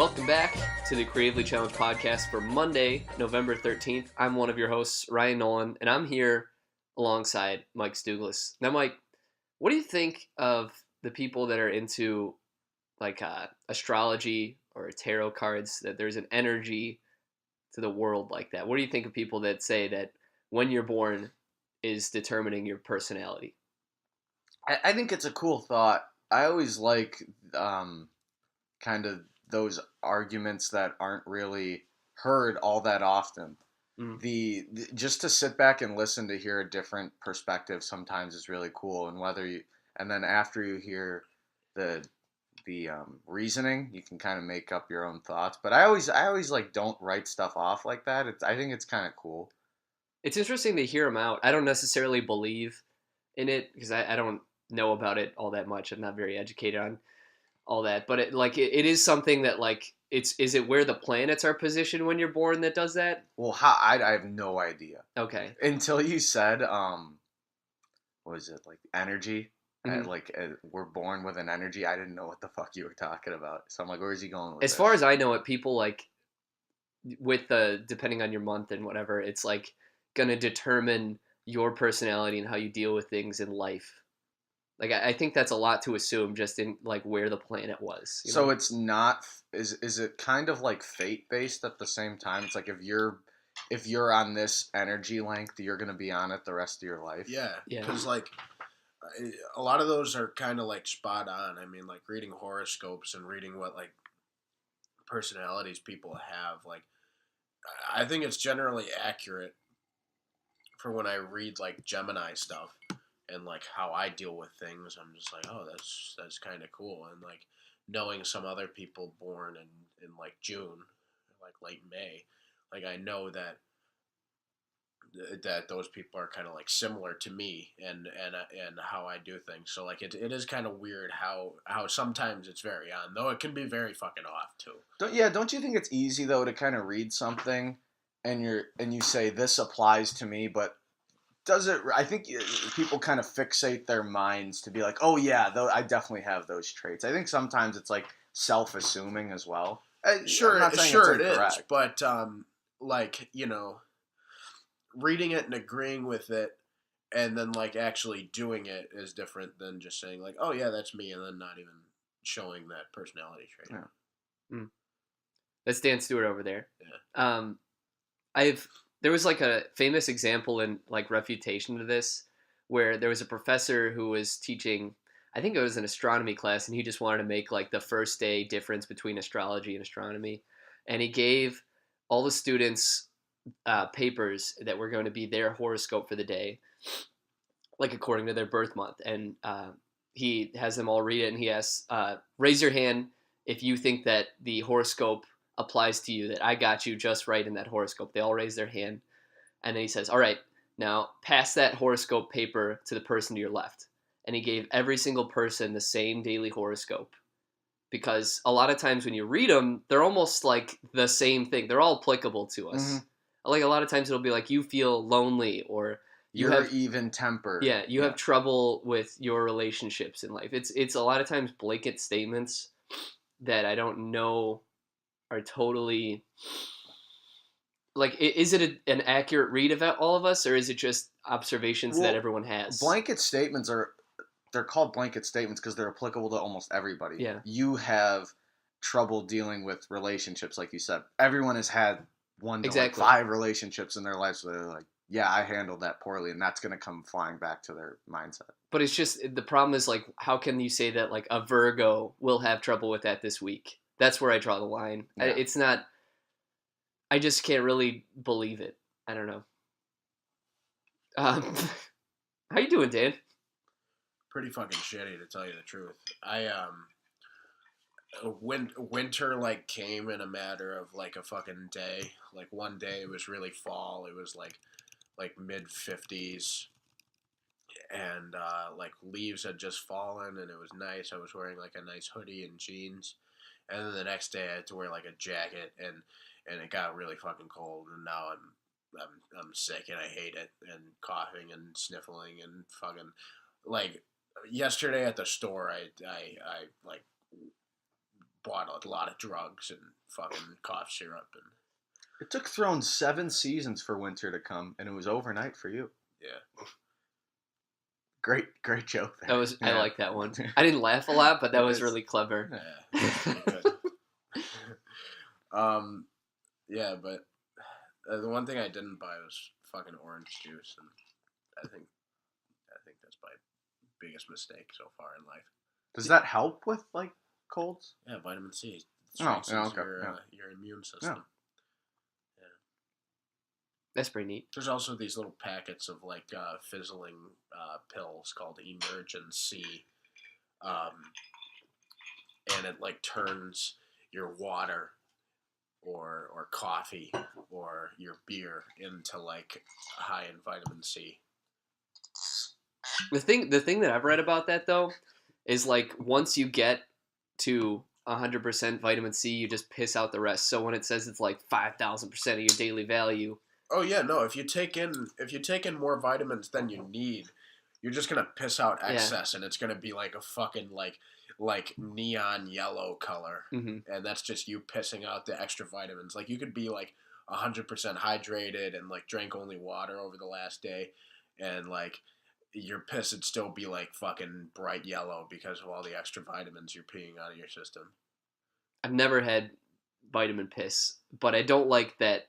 Welcome back to the Creatively Challenged podcast for Monday, November 13th. I'm one of your hosts, Ryan Nolan, and I'm here alongside Mike Stuglis. Now, Mike, what do you think of the people that are into astrology or tarot cards, that there's an energy to the world like that? What do you think of people that say that when you're born is determining your personality? I think it's a cool thought. I always like kind of those arguments that aren't really heard all that often. Mm. The just to sit back and listen to hear a different perspective sometimes is really cool. And then after you hear the reasoning, you can kind of make up your own thoughts. But I always like don't write stuff off like that. I think it's kind of cool. It's interesting to hear them out. I don't necessarily believe in it because I don't know about it all that much. I'm not very educated on all that, but it is something that is it where the planets are positioned when you're born that does that? Well, I have no idea. Okay. Until you said what is it, like energy? Mm-hmm. We're born with an energy. I didn't know what the fuck you were talking about. So I'm like, where is he going with As this? far as I know it, people with the depending on your month and whatever, it's gonna determine your personality and how you deal with things in life. I think that's a lot to assume just in where the planet was. So it's not, is it kind of like fate based at the same time? It's like if you're on this energy length, you're gonna be on it the rest of your life. Yeah, Yeah. because a lot of those are kind of spot on. I mean, reading horoscopes and reading what personalities people have. I think it's generally accurate for when I read Gemini stuff and how I deal with things. I'm just like, oh, that's kind of cool. And knowing some other people born in June, late May, I know that those people are kind of similar to me and how I do things. So it is kind of weird how sometimes it's very on, though it can be very fucking off too. Don't you think it's easy though to kind of read something and you say this applies to me, but does it? I think people kind of fixate their minds to be like, oh yeah, though I definitely have those traits. I think sometimes it's self-assuming as well. Sure, I'm not saying sure it's incorrect. It is, but reading it and agreeing with it and then actually doing it is different than just saying oh yeah, that's me, and then not even showing that personality trait. Yeah. Mm. That's Dan Stewart over there. Yeah. There was a famous example in refutation to this, where there was a professor who was teaching, I think it was an astronomy class, and he just wanted to make the first day difference between astrology and astronomy, and he gave all the students papers that were going to be their horoscope for the day, according to their birth month, and he has them all read it, and he asks, raise your hand if you think that the horoscope applies to you, that I got you just right in that horoscope. They all raise their hand, and then he says, all right, now pass that horoscope paper to the person to your left. And he gave every single person the same daily horoscope, because a lot of times when you read them, they're almost the same thing. They're all applicable to us. Mm-hmm. A lot of times it'll be you feel lonely, or you're even tempered. Yeah, you have trouble with your relationships in life. It's a lot of times blanket statements that I don't know are totally is it an accurate read of all of us, or is it just observations that everyone has? Blanket statements they're called blanket statements because they're applicable to almost everybody. Yeah. You have trouble dealing with relationships, like you said. Everyone has had 1 to 5 relationships in their life, so they're yeah, I handled that poorly, and that's going to come flying back to their mindset. But it's just, the problem is how can you say that a Virgo will have trouble with that this week? That's where I draw the line. Yeah. It's not, I just can't really believe it. I don't know. How you doing, Dan? Pretty fucking shitty, to tell you the truth. Winter came in a matter of a fucking day. One day it was really fall. It was mid 50s, and leaves had just fallen, and it was nice. I was wearing a nice hoodie and jeans, and then the next day I had to wear a jacket, and it got really fucking cold, and now I'm sick and I hate it, and coughing and sniffling and fucking yesterday at the store I bought a lot of drugs and fucking cough syrup and It took Thrones 7 seasons for winter to come, and it was overnight for you. yeah. Great joke there. I like that one. I didn't laugh a lot, but that was It's- really clever. Yeah, that's pretty good. Yeah, but the one thing I didn't buy was fucking orange juice, and I think that's my biggest mistake so far in life. Does that help with like colds? Yeah, vitamin C Oh, strengthens okay, your immune system. That's pretty neat. There's also these little packets of like fizzling pills called Emergency, and it like turns your water or coffee or your beer into like high in vitamin C. The thing that I've read about that though is like once you get to 100% vitamin C, you just piss out the rest. So when it says it's like 5,000% of your daily value, Oh yeah, no. If you take in more vitamins than you need, you're just gonna piss out excess, and it's gonna be like a fucking like neon yellow color, mhm. and that's just you pissing out the extra vitamins. Like you could be like 100% hydrated and like drank only water over the last day, and like your piss would still be like fucking bright yellow because of all the extra vitamins you're peeing out of your system. I've never had vitamin piss, but I don't like that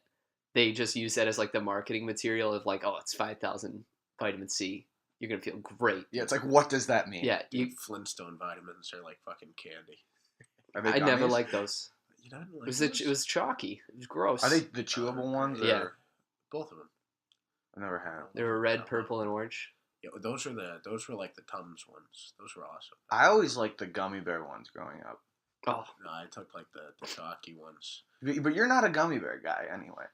they just use that as like the marketing material of like, oh, it's 5,000 vitamin C. You're gonna feel great. Yeah, it's like, what does that mean? Yeah, Dude, Flintstone vitamins are like fucking candy. Are they I never gummies? liked those. You don't like It was chalky. It was gross. Are they the chewable ones? Or? Yeah. Both of them. I've never had them. They were red, purple, and orange. Yeah, those were like the Tums ones. Those were awesome. I always liked the gummy bear ones growing up. Oh, No, I took like the chalky ones. But you're not a gummy bear guy anyway.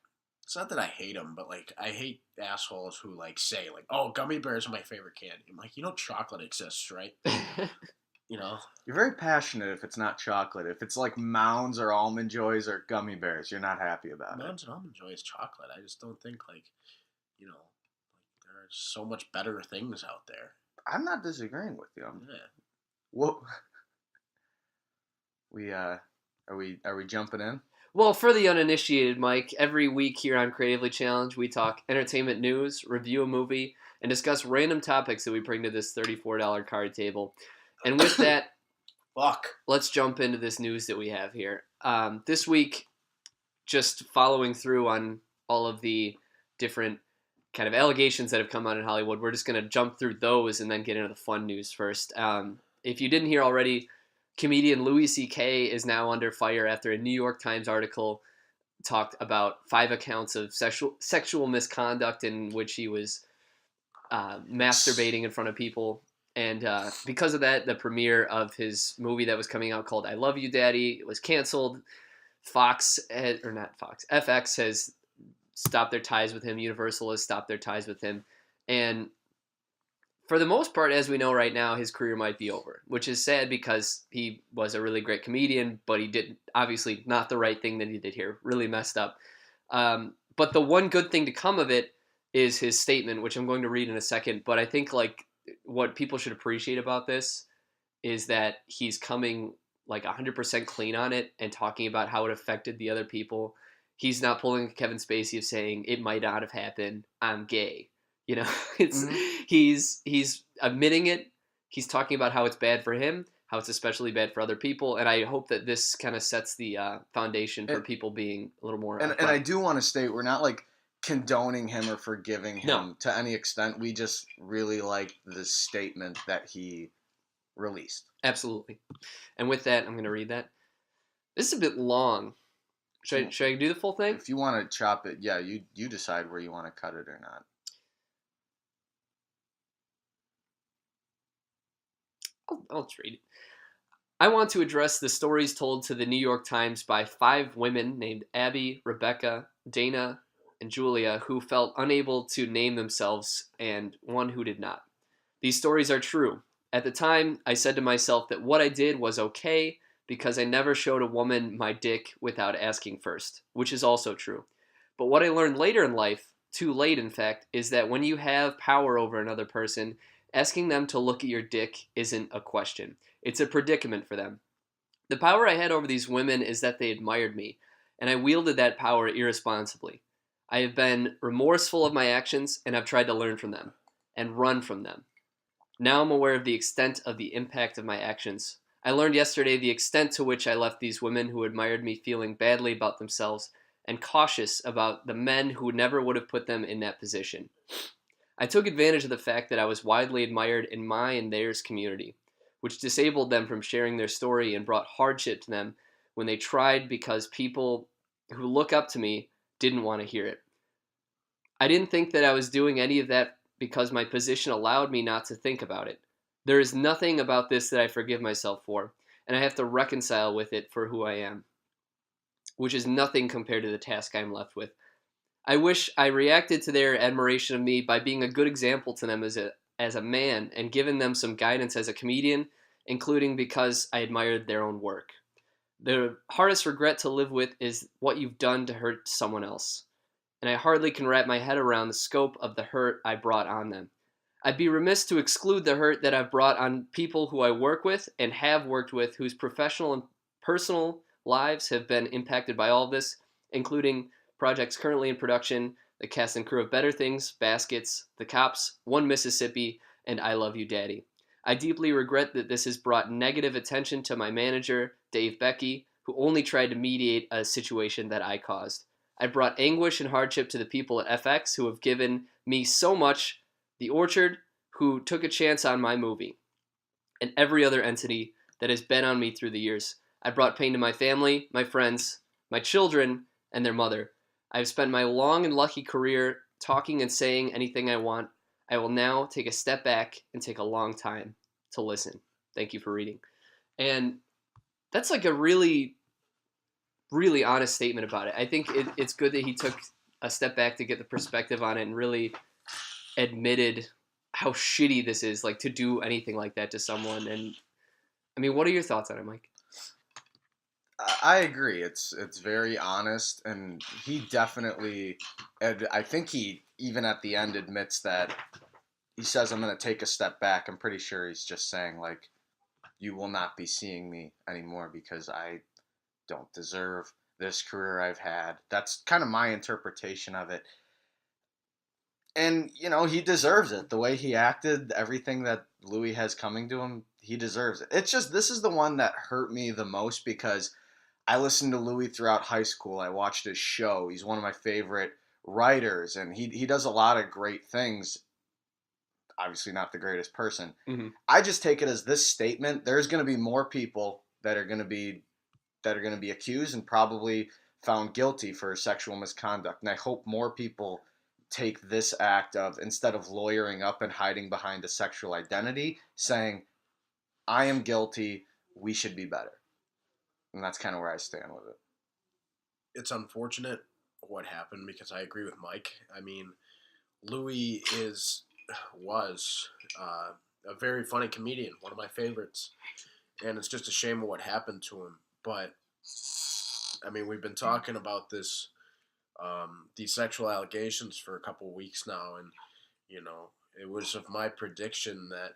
It's not that I hate them, but like I hate assholes who like say like, "Oh, gummy bears are my favorite candy." I'm like, you know, chocolate exists, right? You know. You're very passionate if it's not chocolate. If it's like Mounds or Almond Joys or gummy bears, you're not happy about Mounds and Almond Joy is chocolate. I just don't think like, you know, like there are so much better things out there. it. I'm not disagreeing with you. Yeah. Whoa. Are we jumping in? well, for the uninitiated, Mike, every week here on Creatively Challenged, we talk entertainment news, review a movie, and discuss random topics that we bring to this $34 card table. And with that, Fuck. let's jump into this news that we have here. This week, just following through on all of the different kind of allegations that have come out in Hollywood, we're just going to jump through those and then get into the fun news first. If you didn't hear already, comedian Louis C.K. is now under fire after a New York Times article talked about 5 accounts of sexual misconduct in which he was masturbating in front of people. And because of that, the premiere of his movie that was coming out called I Love You, Daddy was canceled. FX has stopped their ties with him. Universal has stopped their ties with him. And for the most part, as we know right now, his career might be over, which is sad because he was a really great comedian, but he did obviously not the right thing that he did here. Really messed up. But the one good thing to come of it is his statement, which I'm going to read in a second. But I think like what people should appreciate about this is that he's coming like 100% clean on it and talking about how it affected the other people. He's not pulling Kevin Spacey of saying it might not have happened. I'm gay. You know, it's he's admitting it. He's talking about how it's bad for him, how it's especially bad for other people, and I hope that this kind of sets the foundation for people being a little more. And I do want to state we're not like condoning him or forgiving him to any extent. We just really like the statement that he released. Absolutely. And with that, I'm going to read that. This is a bit long. Should I do the full thing? If you want to chop it, yeah, you decide where you want to cut it or not. I'll just read it. I want to address the stories told to the New York Times by 5 women named Abby, Rebecca, Dana, and Julia who felt unable to name themselves and one who did not. These stories are true. At the time, I said to myself that what I did was okay because I never showed a woman my dick without asking first, which is also true. But what I learned later in life, too late in fact, is that when you have power over another person, asking them to look at your dick isn't a question. It's a predicament for them. The power I had over these women is that they admired me, and I wielded that power irresponsibly. I have been remorseful of my actions, and I've tried to learn from them and run from them. Now I'm aware of the extent of the impact of my actions. I learned yesterday the extent to which I left these women who admired me feeling badly about themselves and cautious about the men who never would have put them in that position. I took advantage of the fact that I was widely admired in my and theirs community, which disabled them from sharing their story and brought hardship to them when they tried because people who look up to me didn't want to hear it. I didn't think that I was doing any of that because my position allowed me not to think about it. There is nothing about this that I forgive myself for, and I have to reconcile with it for who I am, which is nothing compared to the task I'm left with. I wish I reacted to their admiration of me by being a good example to them as a man and given them some guidance as a comedian, including because I admired their own work. The hardest regret to live with is what you've done to hurt someone else, and I hardly can wrap my head around the scope of the hurt I brought on them. I'd be remiss to exclude the hurt that I've brought on people who I work with and have worked with whose professional and personal lives have been impacted by all of this, including projects currently in production, the cast and crew of Better Things, Baskets, The Cops, One Mississippi, and I Love You Daddy. I deeply regret that this has brought negative attention to my manager, Dave Becky, who only tried to mediate a situation that I caused. I brought anguish and hardship to the people at FX who have given me so much, The Orchard, who took a chance on my movie, and every other entity that has been on me through the years. I brought pain to my family, my friends, my children, and their mother. I have spent my long and lucky career talking and saying anything I want. I will now take a step back and take a long time to listen. Thank you for reading. And that's like a really, really honest statement about it. I think it's good that he took a step back to get the perspective on it and really admitted how shitty this is, like to do anything like that to someone. And I mean, what are your thoughts on it, Mike? I agree. It's very honest, and he definitely, and I think he even at the end admits that he says, "I'm going to take a step back." I'm pretty sure he's just saying like, "You will not be seeing me anymore because I don't deserve this career I've had." That's kind of my interpretation of it. And he deserves it. The way he acted, everything that Louis has coming to him, he deserves it. It's just this is the one that hurt me the most because I listened to Louis throughout high school. I watched his show. He's one of my favorite writers, and he does a lot of great things. Obviously, not the greatest person. Mm-hmm. I just take it as this statement. There's going to be more people that are going to be accused and probably found guilty for sexual misconduct, and I hope more people take this act of, instead of lawyering up and hiding behind a sexual identity, saying, "I am guilty. We should be better." And that's kind of where I stand with it. It's unfortunate what happened because I agree with Mike. I mean, Louis was a very funny comedian, one of my favorites, and it's just a shame of what happened to him. But I mean, we've been talking about these sexual allegations for a couple weeks now, and it was of my prediction that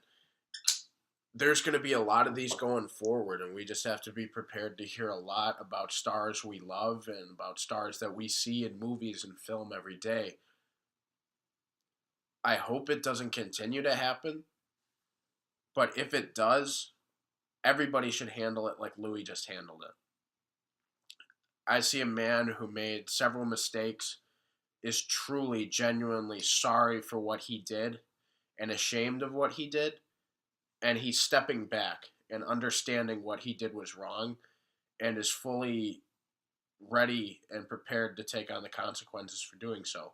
there's going to be a lot of these going forward, and we just have to be prepared to hear a lot about stars we love and about stars that we see in movies and film every day. I hope it doesn't continue to happen, but if it does, everybody should handle it like Louis just handled it. I see a man who made several mistakes, is truly, genuinely sorry for what he did and ashamed of what he did, and he's stepping back and understanding what he did was wrong and is fully ready and prepared to take on the consequences for doing so.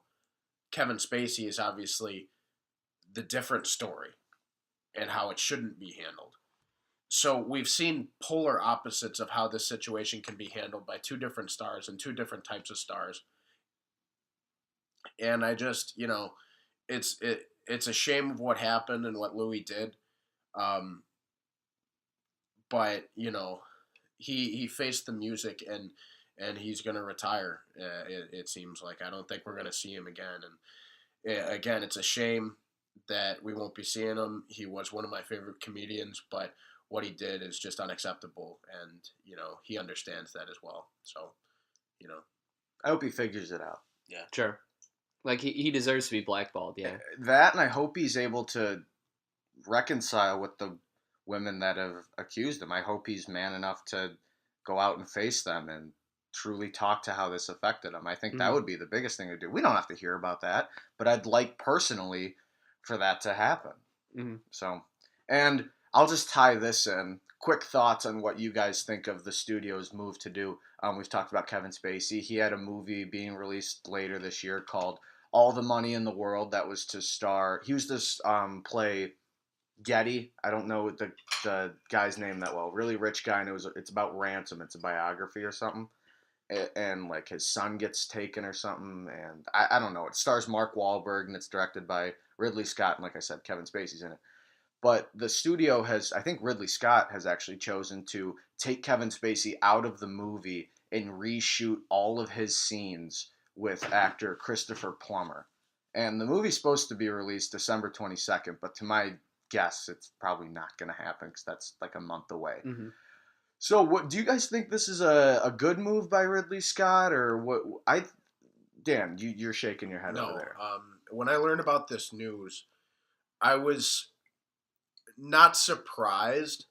Kevin Spacey is obviously the different story and how it shouldn't be handled. So we've seen polar opposites of how this situation can be handled by two different stars and two different types of stars. And I just, it's a shame of what happened and what Louis did. But he faced the music and he's gonna retire. It seems like I don't think we're gonna see him again. And again, it's a shame that we won't be seeing him. He was one of my favorite comedians, but what he did is just unacceptable, and he understands that as well. So you know, I hope he figures it out. yeah, Sure. Like he deserves to be blackballed. Yeah. That, and I hope he's able to reconcile with the women that have accused him. I hope he's man enough to go out and face them and truly talk to how this affected him. I think that Mhm. would be the biggest thing to do. We don't have to hear about that, but I'd like personally for that to happen. Mhm. So, and I'll just tie this in. Quick thoughts on what you guys think of the studio's move to do. We've talked about Kevin Spacey. He had a movie being released later this year called All the Money in the World that was to star. He was this play Getty. I don't know the guy's name that well. Really rich guy, and it's about ransom. It's a biography or something, and like his son gets taken or something, and I don't know. It stars Mark Wahlberg, and it's directed by Ridley Scott, and like I said, Kevin Spacey's in it. But the studio has, I think Ridley Scott has actually chosen to take Kevin Spacey out of the movie and reshoot all of his scenes with actor Christopher Plummer. And the movie's supposed to be released December 22nd, but to my guess, it's probably not going to happen because that's like a month away. Mhm. So, what do you guys think? This is a good move by Ridley Scott, or what? Dan, you're shaking your head over no. there. When I learned about this news, I was not surprised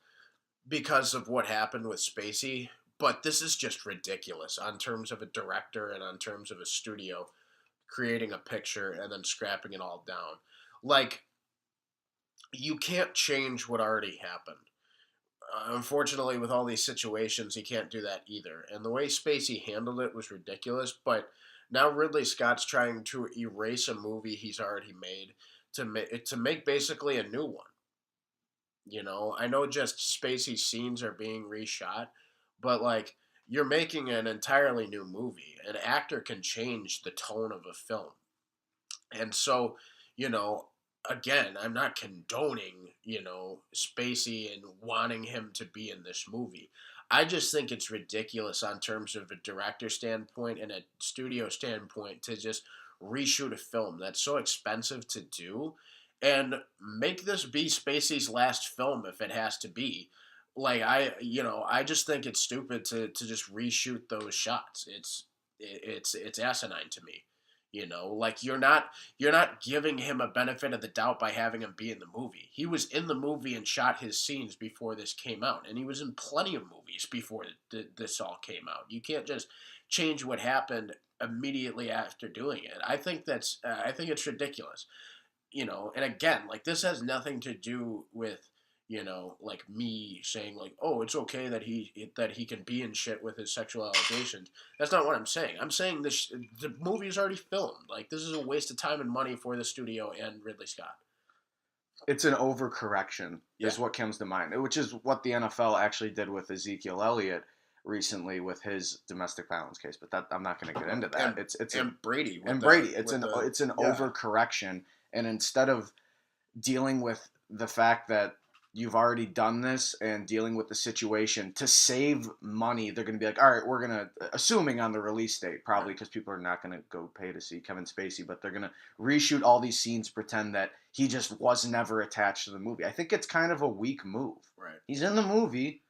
because of what happened with Spacey, but this is just ridiculous on terms of a director and on terms of a studio creating a picture and then scrapping it all down. Like, you can't change what already happened. Unfortunately, with all these situations, he can't do that either. And the way Spacey handled it was ridiculous. But now Ridley Scott's trying to erase a movie he's already made to make basically a new one. I know just Spacey scenes are being reshot, but like you're making an entirely new movie. An actor can change the tone of a film. And so, you know, again, I'm not condoning, Spacey and wanting him to be in this movie. I just think it's ridiculous on terms of a director standpoint and a studio standpoint to just reshoot a film that's so expensive to do and make this be Spacey's last film if it has to be. Like I just think it's stupid to just reshoot those shots. It's asinine to me. Like you're not giving him a benefit of the doubt by having him be in the movie. He was in the movie and shot his scenes before this came out, and he was in plenty of movies before this all came out. You can't just change what happened immediately after doing it. I think it's ridiculous. And again, like this has nothing to do with like me saying like, oh, it's okay that he can be in shit with his sexual allegations. That's not what I'm saying. I'm saying the movie is already filmed. Like this is a waste of time and money for the studio and Ridley Scott. It's an overcorrection, Yeah. is what comes to mind, which is what the NFL actually did with Ezekiel Elliott recently with his domestic violence case. But that I'm not going to get into that. And, It's and Brady. and Brady. It's an yeah. overcorrection, and instead of dealing with the fact that you've already done this and dealing with the situation to save money, they're going to be like, all right, we're going to, assuming on the release date, probably because people are not going to go pay to see Kevin Spacey, but they're going to reshoot all these scenes, pretend that he just was never attached to the movie. I think it's kind of a weak move. Right. He's in the movie.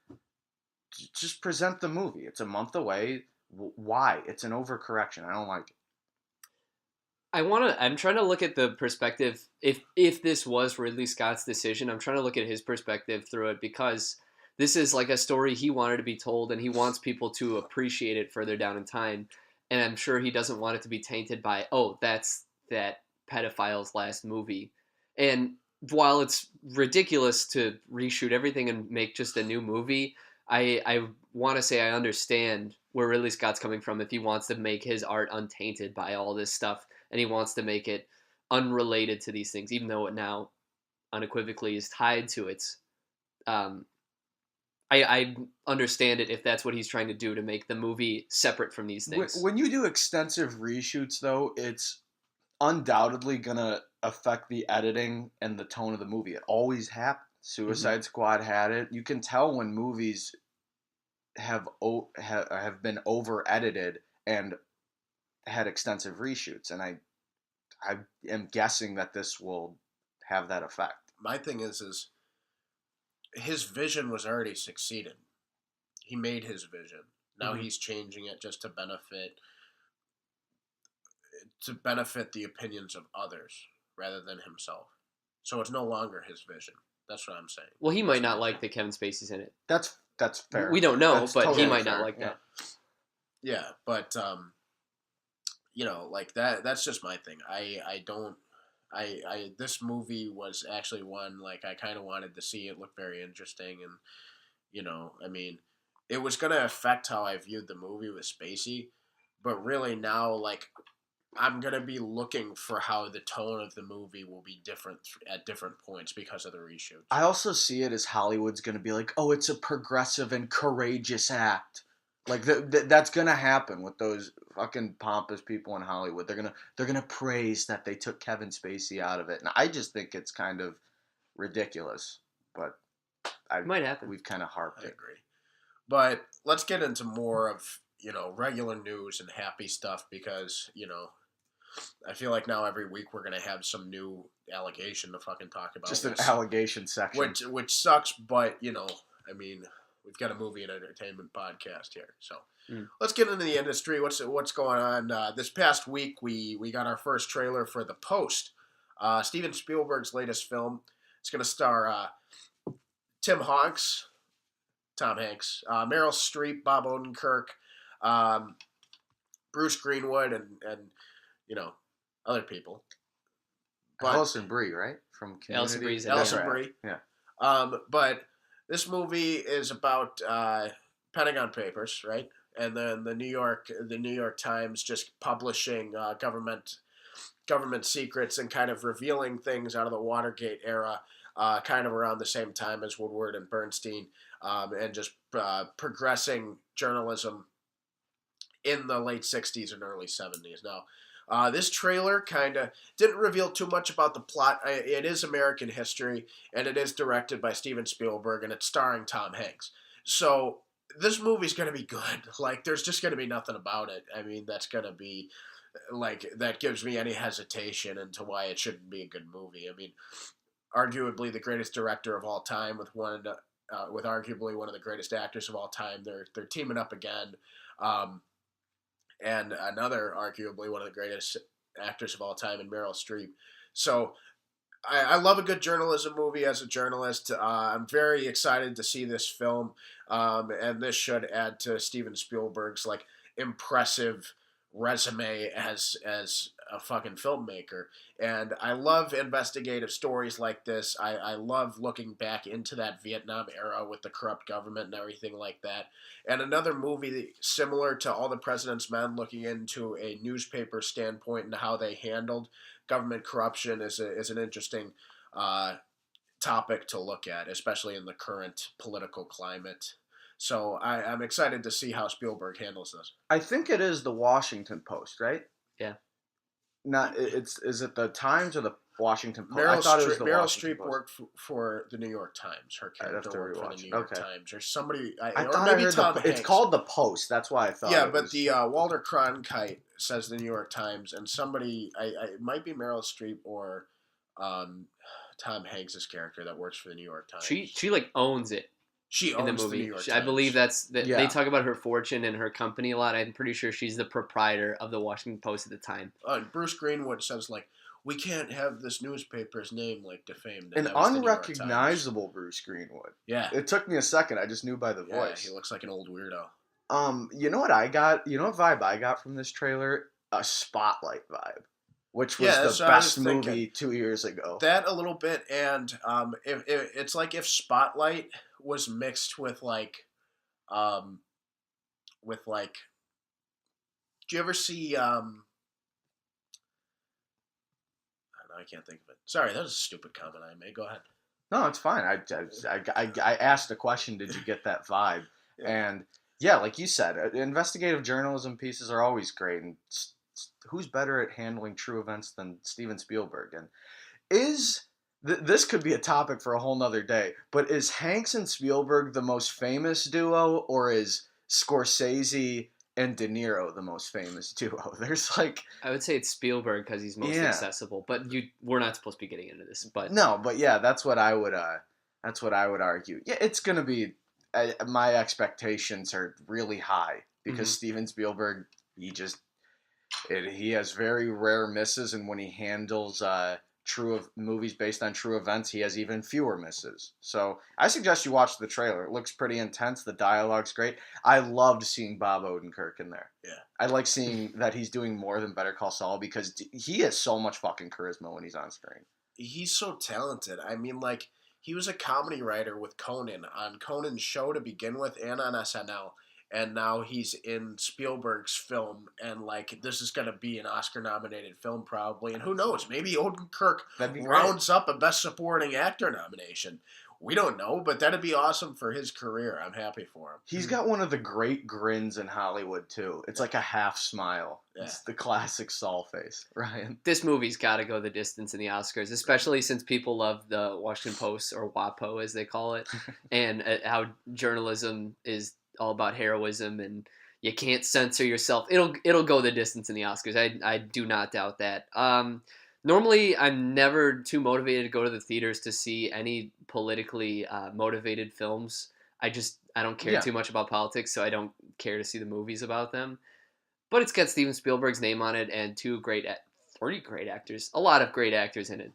Just present the movie. It's a month away. Why? It's an overcorrection. I don't like it. I'm trying to look at the perspective if this was Ridley Scott's decision. I'm trying to look at his perspective through it because this is like a story he wanted to be told and he wants people to appreciate it further down in time. And I'm sure he doesn't want it to be tainted by, oh, that's that pedophile's last movie. And while it's ridiculous to reshoot everything and make just a new movie, I want to say I understand where Ridley Scott's coming from if he wants to make his art untainted by all this stuff and he wants to make it unrelated to these things, even though it now unequivocally is tied to it. Um, I understand it if that's what he's trying to do to make the movie separate from these things. When you do extensive reshoots, though, it's undoubtedly going to affect the editing and the tone of the movie. It always happens. Suicide Squad had it. You can tell when movies have been over edited and had extensive reshoots, and I am guessing that this will have that effect. My thing is his vision was already succeeded. He made his vision. Now Mhm. he's changing it just to benefit the opinions of others rather than himself. So it's no longer his vision. That's what I'm saying. Well, he might not like that Kevin Spacey's in it. That's fair. We don't know, That's but he totally might fair. not like Yeah. that. Yeah, but like that's just my thing. I don't. This movie was actually one like I kind of wanted to see. It looked very interesting, and I mean, it was gonna affect how I viewed the movie with Spacey, but really now like I'm gonna be looking for how the tone of the movie will be different at different points because of the reshoots. I also see it as Hollywood's going to be like, oh, it's a progressive and courageous act. Like that's going to happen with those fucking pompous people in Hollywood. They're gonna praise that they took Kevin Spacey out of it, and I just think it's kind of ridiculous. But It might happen. we've kind of harped I it. agree. But let's get into more of regular news and happy stuff because I feel like now every week we're gonna have some new allegation to fucking talk about. Just an allegation section. which sucks, but I mean, we've got a movie and entertainment podcast here, so let's get into the industry. What's going on? This past week, we got our first trailer for The Post, Steven Spielberg's latest film. It's gonna star Tom Hanks, Meryl Streep, Bob Odenkirk, Bruce Greenwood, and other people. But Alison Brie, right? From Community. Alison Brie's in it, Alison yeah. Brie. Yeah. But this movie is about Pentagon Papers, right? And then the New York Times just publishing government secrets and kind of revealing things out of the Watergate era, kind of around the same time as Woodward and Bernstein, and just progressing journalism in the late 60s and early 70s. Now, this trailer kind of didn't reveal too much about the plot. It is American history, and it is directed by Steven Spielberg, and it's starring Tom Hanks. So this movie's going to be good. Like, there's just going to be nothing about it. I mean, that's going to be, like, that gives me any hesitation into why it shouldn't be a good movie. I mean, arguably the greatest director of all time with arguably one of the greatest actors of all time. They're teaming up again. And another, arguably one of the greatest actors of all time, in Meryl Streep. So I love a good journalism movie as a journalist. I'm very excited to see this film, and this should add to Steven Spielberg's like impressive resume as a fucking filmmaker. And I love investigative stories like this. I love looking back into that Vietnam era with the corrupt government and everything like that. And another movie similar to All the President's Men, looking into a newspaper standpoint and how they handled government corruption is an interesting topic to look at, especially in the current political climate. So I'm excited to see how Spielberg handles this. I think it is the Washington Post, right? Yeah. Is it the Times or the Washington Post? Meryl I thought it was the Meryl Washington Streep Post. worked for the New York Times. Her I'd have to character worked for the rewatch New it. York Okay. Times, or somebody, I or thought maybe I heard Tom Hanks. it's called the Post. That's why I thought. Yeah, it but was... the Walter Cronkite says the New York Times, and somebody, it might be Meryl Streep or Tom Hanks' character that works for the New York Times. She like owns it She in the owns the movie. New York I Times. believe that Yeah. they talk about her fortune and her company a lot. I'm pretty sure she's the proprietor of the Washington Post at the time. And Bruce Greenwood says like, we can't have this newspaper's name like defamed. An that was the New York Times. unrecognizable Bruce Greenwood. Yeah. It took me a second. I just knew by the Yeah, voice. he looks like an old weirdo. You know what I got? You know what vibe I got from this trailer? A Spotlight vibe, which was that's the what I was best thinking. movie 2 years ago. That a little bit, and if it's like if Spotlight was mixed with like, do you ever see I can't think of it. Sorry, that was a stupid comment I made. Go ahead. No, it's fine. I asked a question. Did you get that vibe? Yeah. And yeah, like you said, investigative journalism pieces are always great. And who's better at handling true events than Steven Spielberg? And this could be a topic for a whole nother day. But is Hanks and Spielberg the most famous duo, or is Scorsese and De Niro the most famous duo? There's like, I would say it's Spielberg because he's most Yeah. accessible. But we're not supposed to be getting into this. But no, but yeah, that's what I would That's what I would argue. Yeah, it's gonna be. My expectations are really high because Steven Spielberg, he has very rare misses, and when he handles movies based on true events, he has even fewer misses. So I suggest you watch the trailer. It looks pretty intense. The dialogue's great. I loved seeing Bob Odenkirk in there. Yeah. I like seeing that he's doing more than Better Call Saul because he has so much fucking charisma when he's on screen. He's so talented. I mean, like, he was a comedy writer with Conan on Conan's show to begin with and on SNL. And now he's in Spielberg's film, and like this is going to be an Oscar-nominated film probably. And who knows? Maybe Odenkirk rounds up a Best Supporting Actor nomination. We don't know, but that'd be awesome for his career. I'm happy for him. He's got one of the great grins in Hollywood too. It's like a half smile. Yeah. It's the classic Saul face, Ryan. This movie's got to go the distance in the Oscars, especially since people love the Washington Post, or WAPO as they call it, and how journalism is all about heroism and you can't censor yourself. It'll go the distance in the Oscars. I do not doubt that. Normally, I'm never too motivated to go to the theaters to see any politically motivated films. I don't care too much about politics, so I don't care to see the movies about them. But it's got Steven Spielberg's name on it and three great actors, a lot of great actors in it,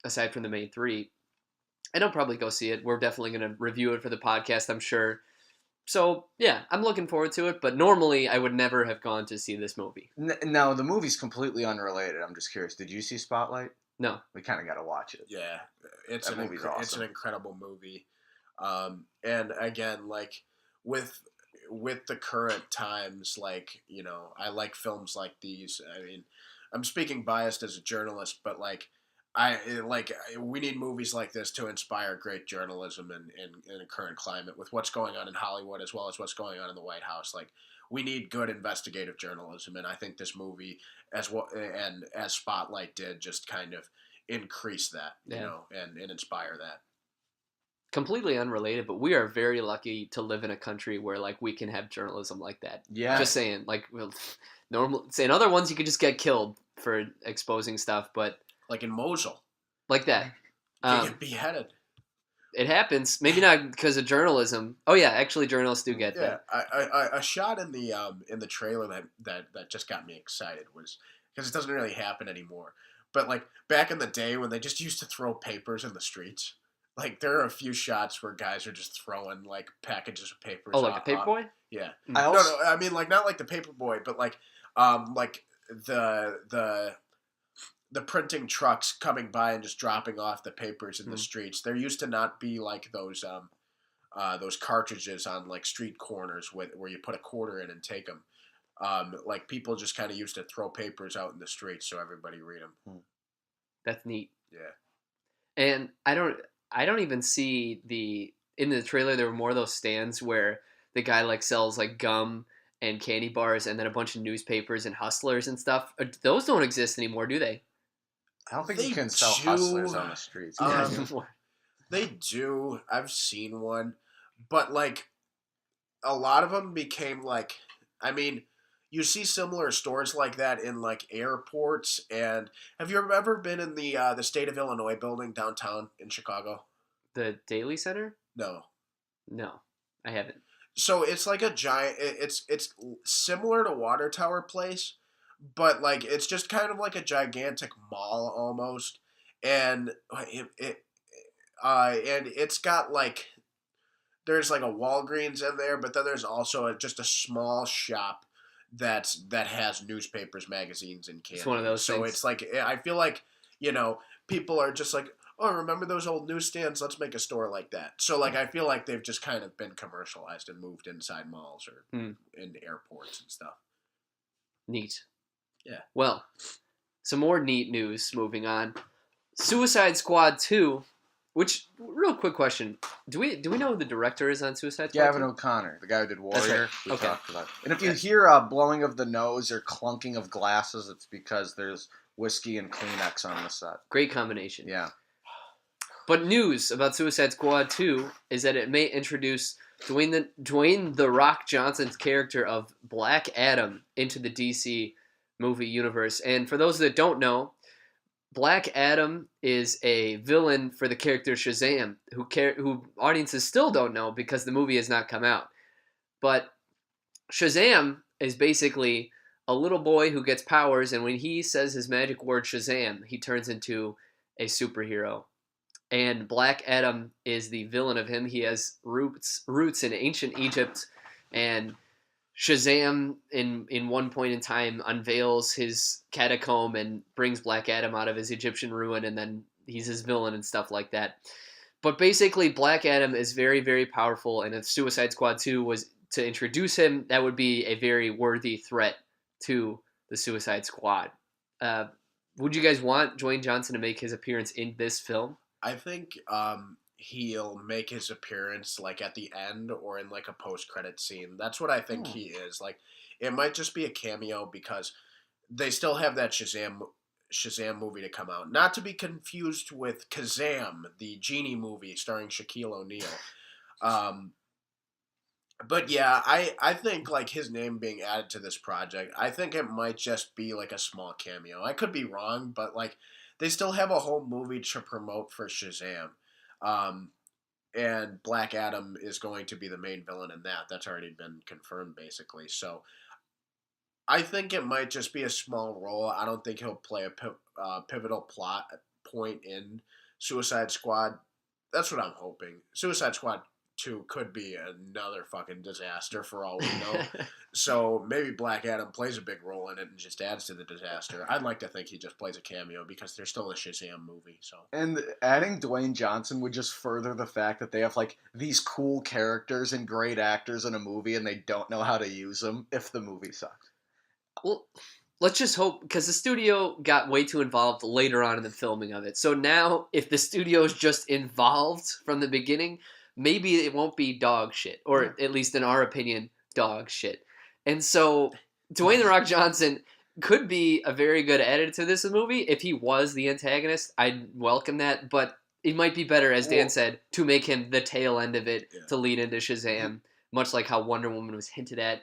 aside from the main three. And I'll probably go see it. We're definitely going to review it for the podcast, I'm sure. So, yeah, I'm looking forward to it, but normally I would never have gone to see this movie. No, the movie's completely unrelated. I'm just curious. Did you see Spotlight? No. We kind of got to watch it. Yeah, it's awesome. It's an incredible movie. And again, like, with the current times, like, you know, I like films like these. I mean, I'm speaking biased as a journalist, but, like, we need movies like this to inspire great journalism in a current climate with what's going on in Hollywood as well as what's going on in the White House. Like, we need good investigative journalism, and I think this movie, as Spotlight did, just kind of increase that, you know, and inspire that. Completely unrelated, but we are very lucky to live in a country where, like, we can have journalism like that. Yeah. Just saying, like, in other ones you could just get killed for exposing stuff, but like in Mosul, like that, you get beheaded. It happens. Maybe not because of journalism. Oh yeah, actually, journalists do get that. A shot in the trailer that just got me excited was because it doesn't really happen anymore. But like back in the day when they just used to throw papers in the streets, like there are a few shots where guys are just throwing like packages of papers. Oh, like a paperboy? Yeah. No, I mean like not like the paperboy, but like the printing trucks coming by and just dropping off the papers in the streets. There used to not be like those cartridges on like street corners where you put a quarter in and take them. Like people just kind of used to throw papers out in the streets so everybody read them. That's neat. Yeah. And I don't even see in the trailer there were more of those stands where the guy like sells like gum and candy bars and then a bunch of newspapers and hustlers and stuff. Those don't exist anymore, do they? I don't think you can sell hustlers on the streets. They do. I've seen one. But, like, a lot of them became, like... I mean, you see similar stores like that in, like, airports. And have you ever been in the State of Illinois building downtown in Chicago? The Daily Center? No, I haven't. So it's like a giant... It's similar to Water Tower Place, but like it's just kind of like a gigantic mall almost, and it's got like there's like a Walgreens in there, but then there's also just a small shop that has newspapers, magazines, and candy. It's one of those so things. It's like I feel like people are just like, oh, remember those old newsstands? Let's make a store like that. So like I feel like they've just kind of been commercialized and moved inside malls or in airports and stuff. Neat. Yeah. Well, some more neat news moving on. Suicide Squad 2, which, real quick question. Do we know who the director is on Suicide Squad Gavin 2? O'Connor, the guy who did Warrior. We talked about it. And if you Okay. hear a blowing of the nose or clunking of glasses, it's because there's whiskey and Kleenex on the set. Great combination. Yeah. But news about Suicide Squad 2 is that it may introduce Dwayne The Rock Johnson's character of Black Adam into the DC movie universe. And for those that don't know, Black Adam is a villain for the character Shazam, who audiences still don't know because the movie has not come out. But Shazam is basically a little boy who gets powers, and when he says his magic word Shazam, he turns into a superhero. And Black Adam is the villain of him. He has roots in ancient Egypt, and Shazam in one point in time unveils his catacomb and brings Black Adam out of his Egyptian ruin, and then he's his villain and stuff like that. But basically, Black Adam is very, very powerful, and if Suicide Squad 2 was to introduce him, that would be a very worthy threat to the Suicide Squad. Uh, would you guys want Dwayne Johnson to make his appearance in this film? I think he'll make his appearance like at the end or in like a post-credit scene. That's what I think he is. Like, it might just be a cameo because they still have that Shazam movie to come out. Not to be confused with Kazam, the genie movie starring Shaquille O'Neal. But yeah, I think like his name being added to this project, I think it might just be like a small cameo. I could be wrong, but like they still have a whole movie to promote for Shazam. Um, and Black Adam is going to be the main villain in that. That's already been confirmed basically. So I think it might just be a small role. I don't think he'll play a pivotal plot point in Suicide Squad. That's what I'm hoping. Suicide Squad 2 could be another fucking disaster for all we know. So maybe Black Adam plays a big role in it and just adds to the disaster. I'd like to think he just plays a cameo because there's still a Shazam movie. So And adding Dwayne Johnson would just further the fact that they have like these cool characters and great actors in a movie and they don't know how to use them if the movie sucks. Well, let's just hope, because the studio got way too involved later on in the filming of it. So now, if the studio is just involved from the beginning, maybe it won't be dog shit, or at least in our opinion, dog shit. And so, Dwayne the Rock Johnson could be a very good edit to this movie. If he was the antagonist, I'd welcome that. But it might be better, as Dan said, to make him the tail end of it to lead into Shazam, much like how Wonder Woman was hinted at,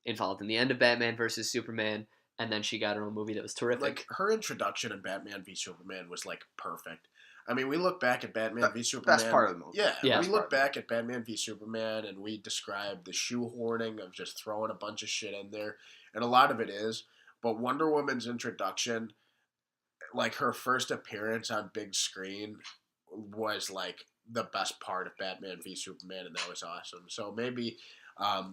involved in the end of Batman versus Superman, and then she got her own movie that was terrific. like her introduction in Batman v Superman was like perfect. I mean, we look back at Batman v Superman. Best part of the movie. Yeah, we look back at Batman v Superman and we describe the shoehorning of just throwing a bunch of shit in there, and a lot of it is. But Wonder Woman's introduction, like her first appearance on big screen, was like the best part of Batman v Superman, and that was awesome. So maybe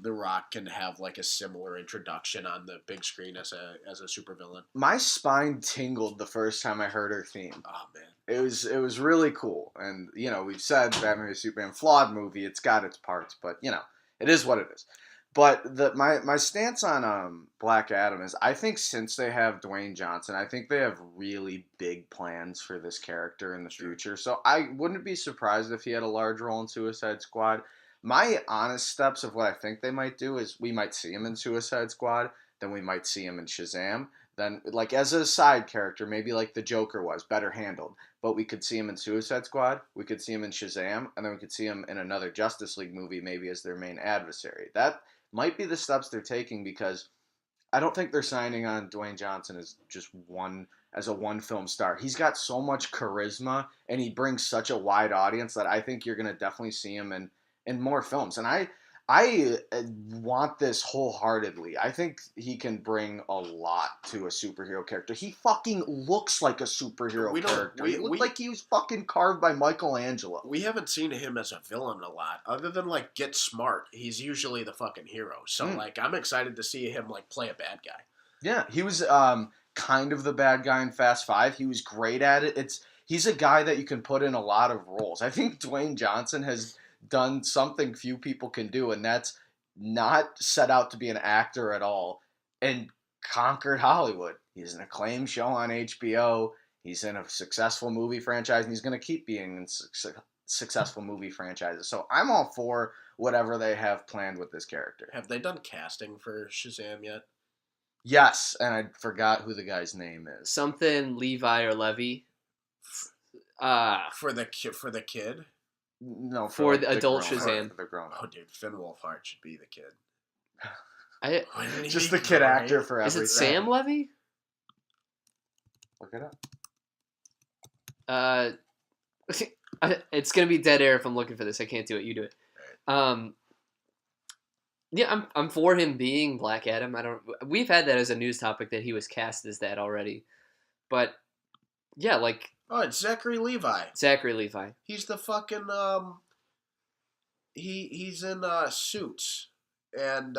The Rock can have like a similar introduction on the big screen as a supervillain. My spine tingled the first time I heard her theme. Oh man, it was really cool. And you know, we've said Batman v Superman flawed movie. It's got its parts, but you know, it is what it is. But my stance on Black Adam is I think since they have Dwayne Johnson, I think they have really big plans for this character in the future. So I wouldn't be surprised if he had a large role in Suicide Squad. My honest steps of what I think they might do is we might see him in Suicide Squad, then we might see him in Shazam, then like as a side character, maybe like the Joker was, better handled. But we could see him in Suicide Squad, we could see him in Shazam, and then we could see him in another Justice League movie, maybe as their main adversary. That might be the steps they're taking because I don't think they're signing on Dwayne Johnson as a one film star. He's got so much charisma and he brings such a wide audience that I think you're gonna definitely see him in more films. And I want this wholeheartedly. I think he can bring a lot to a superhero character. He fucking looks like a superhero character. He looks like he was fucking carved by Michelangelo. We haven't seen him as a villain a lot. Other than like Get Smart, he's usually the fucking hero. So like I'm excited to see him like play a bad guy. Yeah, he was kind of the bad guy in Fast 5. He was great at it. He's a guy that you can put in a lot of roles. I think Dwayne Johnson has done something few people can do, and that's not set out to be an actor at all and conquered Hollywood. He's an acclaimed show on HBO. He's in a successful movie franchise, and he's going to keep being in successful movie franchises. So I'm all for whatever they have planned with this character. Have they done casting for Shazam yet? Yes, and I forgot who the guy's name is. Something Levi or Levy. For the kid? No, for the adult Shazam. Oh, dude, Finn Wolfhard should be the kid. Just the kid actor for everything. Is it Sam Levy? Look it up. Uh, it's gonna be dead air if I'm looking for this. I can't do it. You do it. Um, yeah, I'm for him being Black Adam. I don't. We've had that as a news topic that he was cast as that already, but yeah, like Oh, it's Zachary Levi. Zachary Levi. He's the fucking he's in Suits, and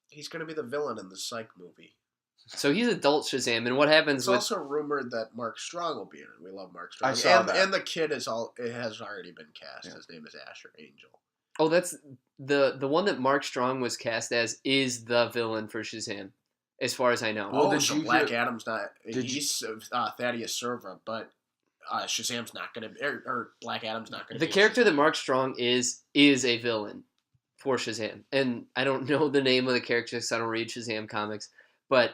he's gonna be the villain in the Psych movie. So he's adult Shazam, and what happens It's with? also rumored that Mark Strong will be in it. We love Mark I Strong, saw and that. and the kid is all. It has already been cast. Yeah. His name is Asher Angel. Oh, that's the one that Mark Strong was cast as is the villain for Shazam, as far as I know. Well, Oh, did so you Black hear- Adam's not. did He's Thaddeus Serva, but Shazam's not gonna. Or Black Adam's not gonna. The be character that Shazam. Mark Strong is a villain for Shazam, and I don't know the name of the character because I don't read Shazam comics, but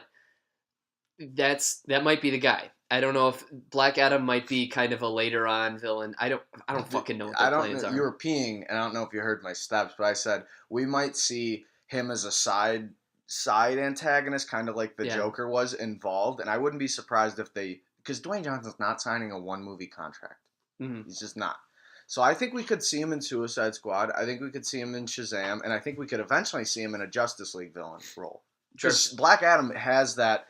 that might be the guy. I don't know if Black Adam might be kind of a later on villain. I don't fucking know what their I don't plans know. are. You were peeing, and I don't know if you heard my steps, but I said we might see him as a side antagonist, kind of like the Yeah. Joker was involved, and I wouldn't be surprised if they because Dwayne Johnson's not signing a 1 movie contract. Mhm. He's just not. So I think we could see him in Suicide Squad. I think we could see him in Shazam, and I think we could eventually see him in a Justice League villain role. Sure. Because Black Adam has that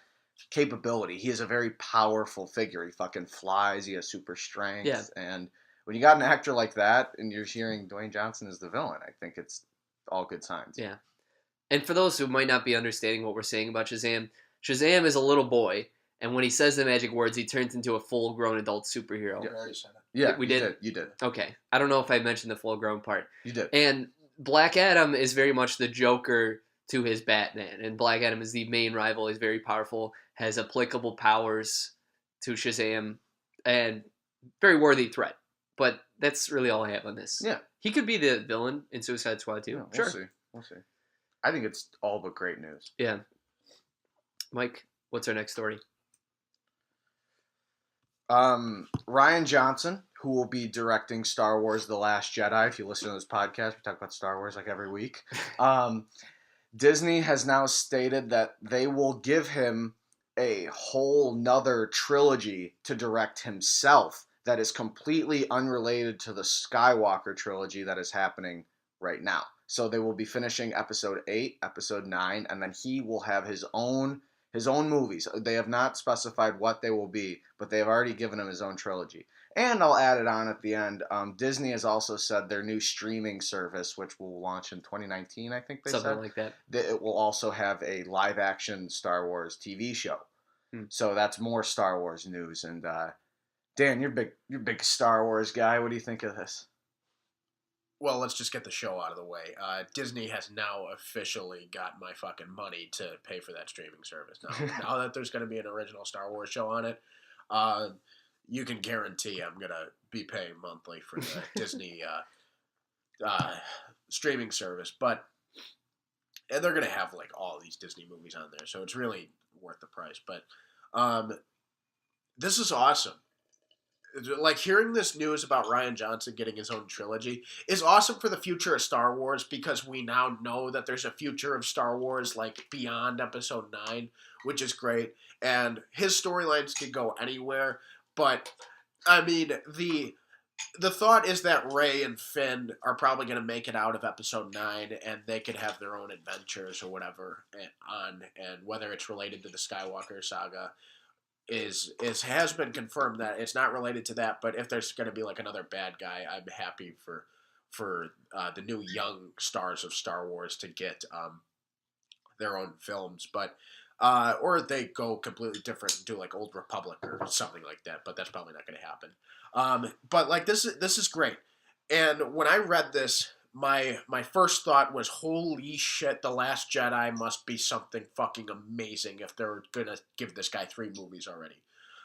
capability. He is a very powerful figure. He fucking flies. He has super strength. Yeah. And when you got an actor like that, and you're hearing Dwayne Johnson as the villain, I think it's all good signs. Yeah. And for those who might not be understanding what we're saying about Shazam, Shazam is a little boy, and when he says the magic words, he turns into a full-grown adult superhero. We already said it. Yeah, We you did? You did. Okay. I don't know if I mentioned the full-grown part. You did. And Black Adam is very much the Joker to his Batman, and Black Adam is the main rival. He's very powerful, has applicable powers to Shazam, and very worthy threat. But that's really all I have on this. Yeah. He could be the villain in Suicide Squad too. Yeah, we'll Sure. see. We'll see. I think it's all but great news. Yeah. Mike, what's our next story? Ryan Johnson, who will be directing Star Wars: The Last Jedi. If you listen to this podcast, we talk about Star Wars like every week. Disney has now stated that they will give him a whole nother trilogy to direct himself that is completely unrelated to the Skywalker trilogy that is happening right now. So they will be finishing episode 8, episode 9, and then he will have his own movies. They have not specified what they will be, but they have already given him his own trilogy. And I'll add it on at the end. Disney has also said their new streaming service, which will launch in 2019, I think they Something said, like that. that it will also have a live-action Star Wars TV show. So that's more Star Wars news. And Dan, you're big Star Wars guy. What do you think of this? Well, let's just get the show out of the way. Disney has now officially got my fucking money to pay for that streaming service. Now that there's going to be an original Star Wars show on it, you can guarantee I'm going to be paying monthly for the Disney streaming service. And they're going to have like all these Disney movies on there, so it's really worth the price. But this is awesome. Like, hearing this news about Ryan Johnson getting his own trilogy is awesome for the future of Star Wars, because we now know that there's a future of Star Wars, like, beyond Episode 9, which is great. And his storylines can go anywhere. But, I mean, the thought is that Rey and Finn are probably going to make it out of Episode 9, and they could have their own adventures or whatever and whether it's related to the Skywalker saga has been confirmed that it's not related to that. But if there's going to be like another bad guy, I'm happy for the new young stars of Star Wars to get their own films. But or they go completely different and do like Old Republic or something like that. But that's probably not going to happen. But like this is great. And when I read this, my first thought was, holy shit, The Last Jedi must be something fucking amazing if they're going to give this guy 3 movies already.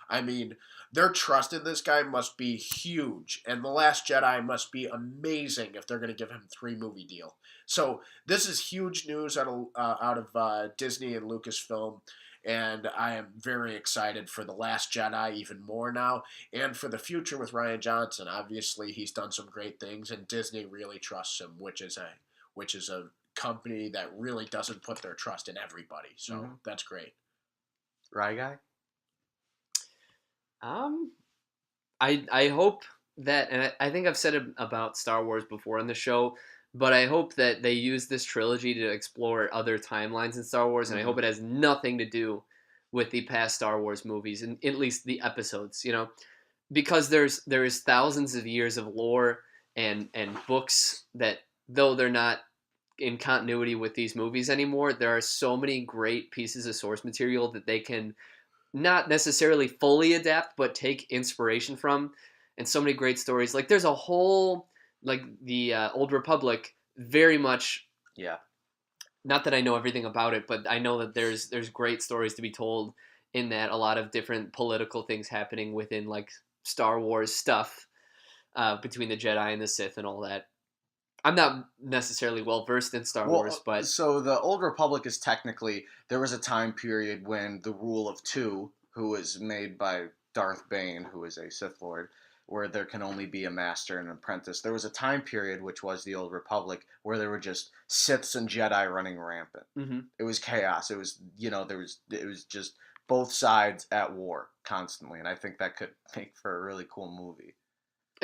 I mean, their trust in this guy must be huge, and The Last Jedi must be amazing if they're going to give him 3-movie deal. So this is huge news out of Disney and Lucasfilm, and I am very excited for The Last Jedi even more now, and for the future with Ryan Johnson. Obviously, he's done some great things, and Disney really trusts him, which is a company that really doesn't put their trust in everybody. So that's great. Rye guy? Um, I hope that, and I think I've said it about Star Wars before on the show, but I hope that they use this trilogy to explore other timelines in Star Wars, and I Hmm. hope it has nothing to do with the past Star Wars movies, and at least the episodes, because there is thousands of years of lore and books that, though they're not in continuity with these movies anymore, there are so many great pieces of source material that they can not necessarily fully adapt, but take inspiration from, and so many great stories. Like there's a whole, like the Old Republic, very much. Yeah. Not that I know everything about it, but I know that there's great stories to be told in that. A lot of different political things happening within like Star Wars stuff, between the Jedi and the Sith and all that. I'm not necessarily well versed in Star Well, Wars, but so the Old Republic is technically, there was a time period when the Rule of Two, who was made by Darth Bane, who is a Sith Lord, where there can only be a master and an apprentice. There was a time period, which was the Old Republic, where there were just Siths and Jedi running rampant. mhm. It was chaos. It was, it was just both sides at war constantly, and I think that could make for a really cool movie.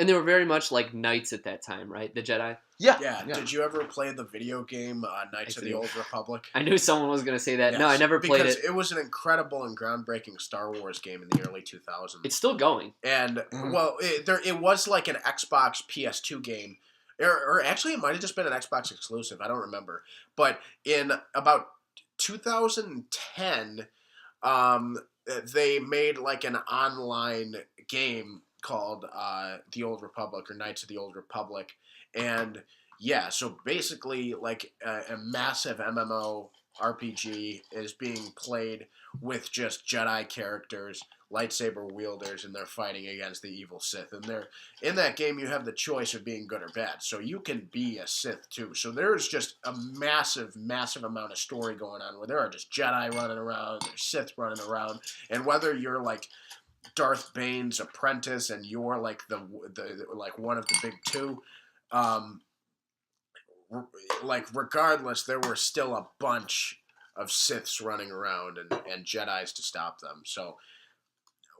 And they were very much like knights at that time, right? The Jedi. Yeah, Yeah. Did you ever play the video game Knights I of the do. Old Republic? I knew someone was going to say that. Yes, No, I never played because it. it was an incredible and groundbreaking Star Wars game in the early 2000s. It's still going. And Mhm. well, it was like an Xbox PS2 game, or actually it might have just been an Xbox exclusive. I don't remember. But in about 2010, um, they made like an online game called The Old Republic or Knights of the Old Republic, and yeah, so basically like a massive MMO RPG is being played with just Jedi characters, lightsaber wielders, and they're fighting against the evil Sith. And they're in that game, you have the choice of being good or bad, so you can be a Sith too. So there's just a massive, massive amount of story going on where there are just Jedi running around, there's Sith running around, and whether you're like Darth Bane's apprentice and you're like the like one of the big two, um, like regardless, there were still a bunch of Siths running around and Jedi's to stop them. So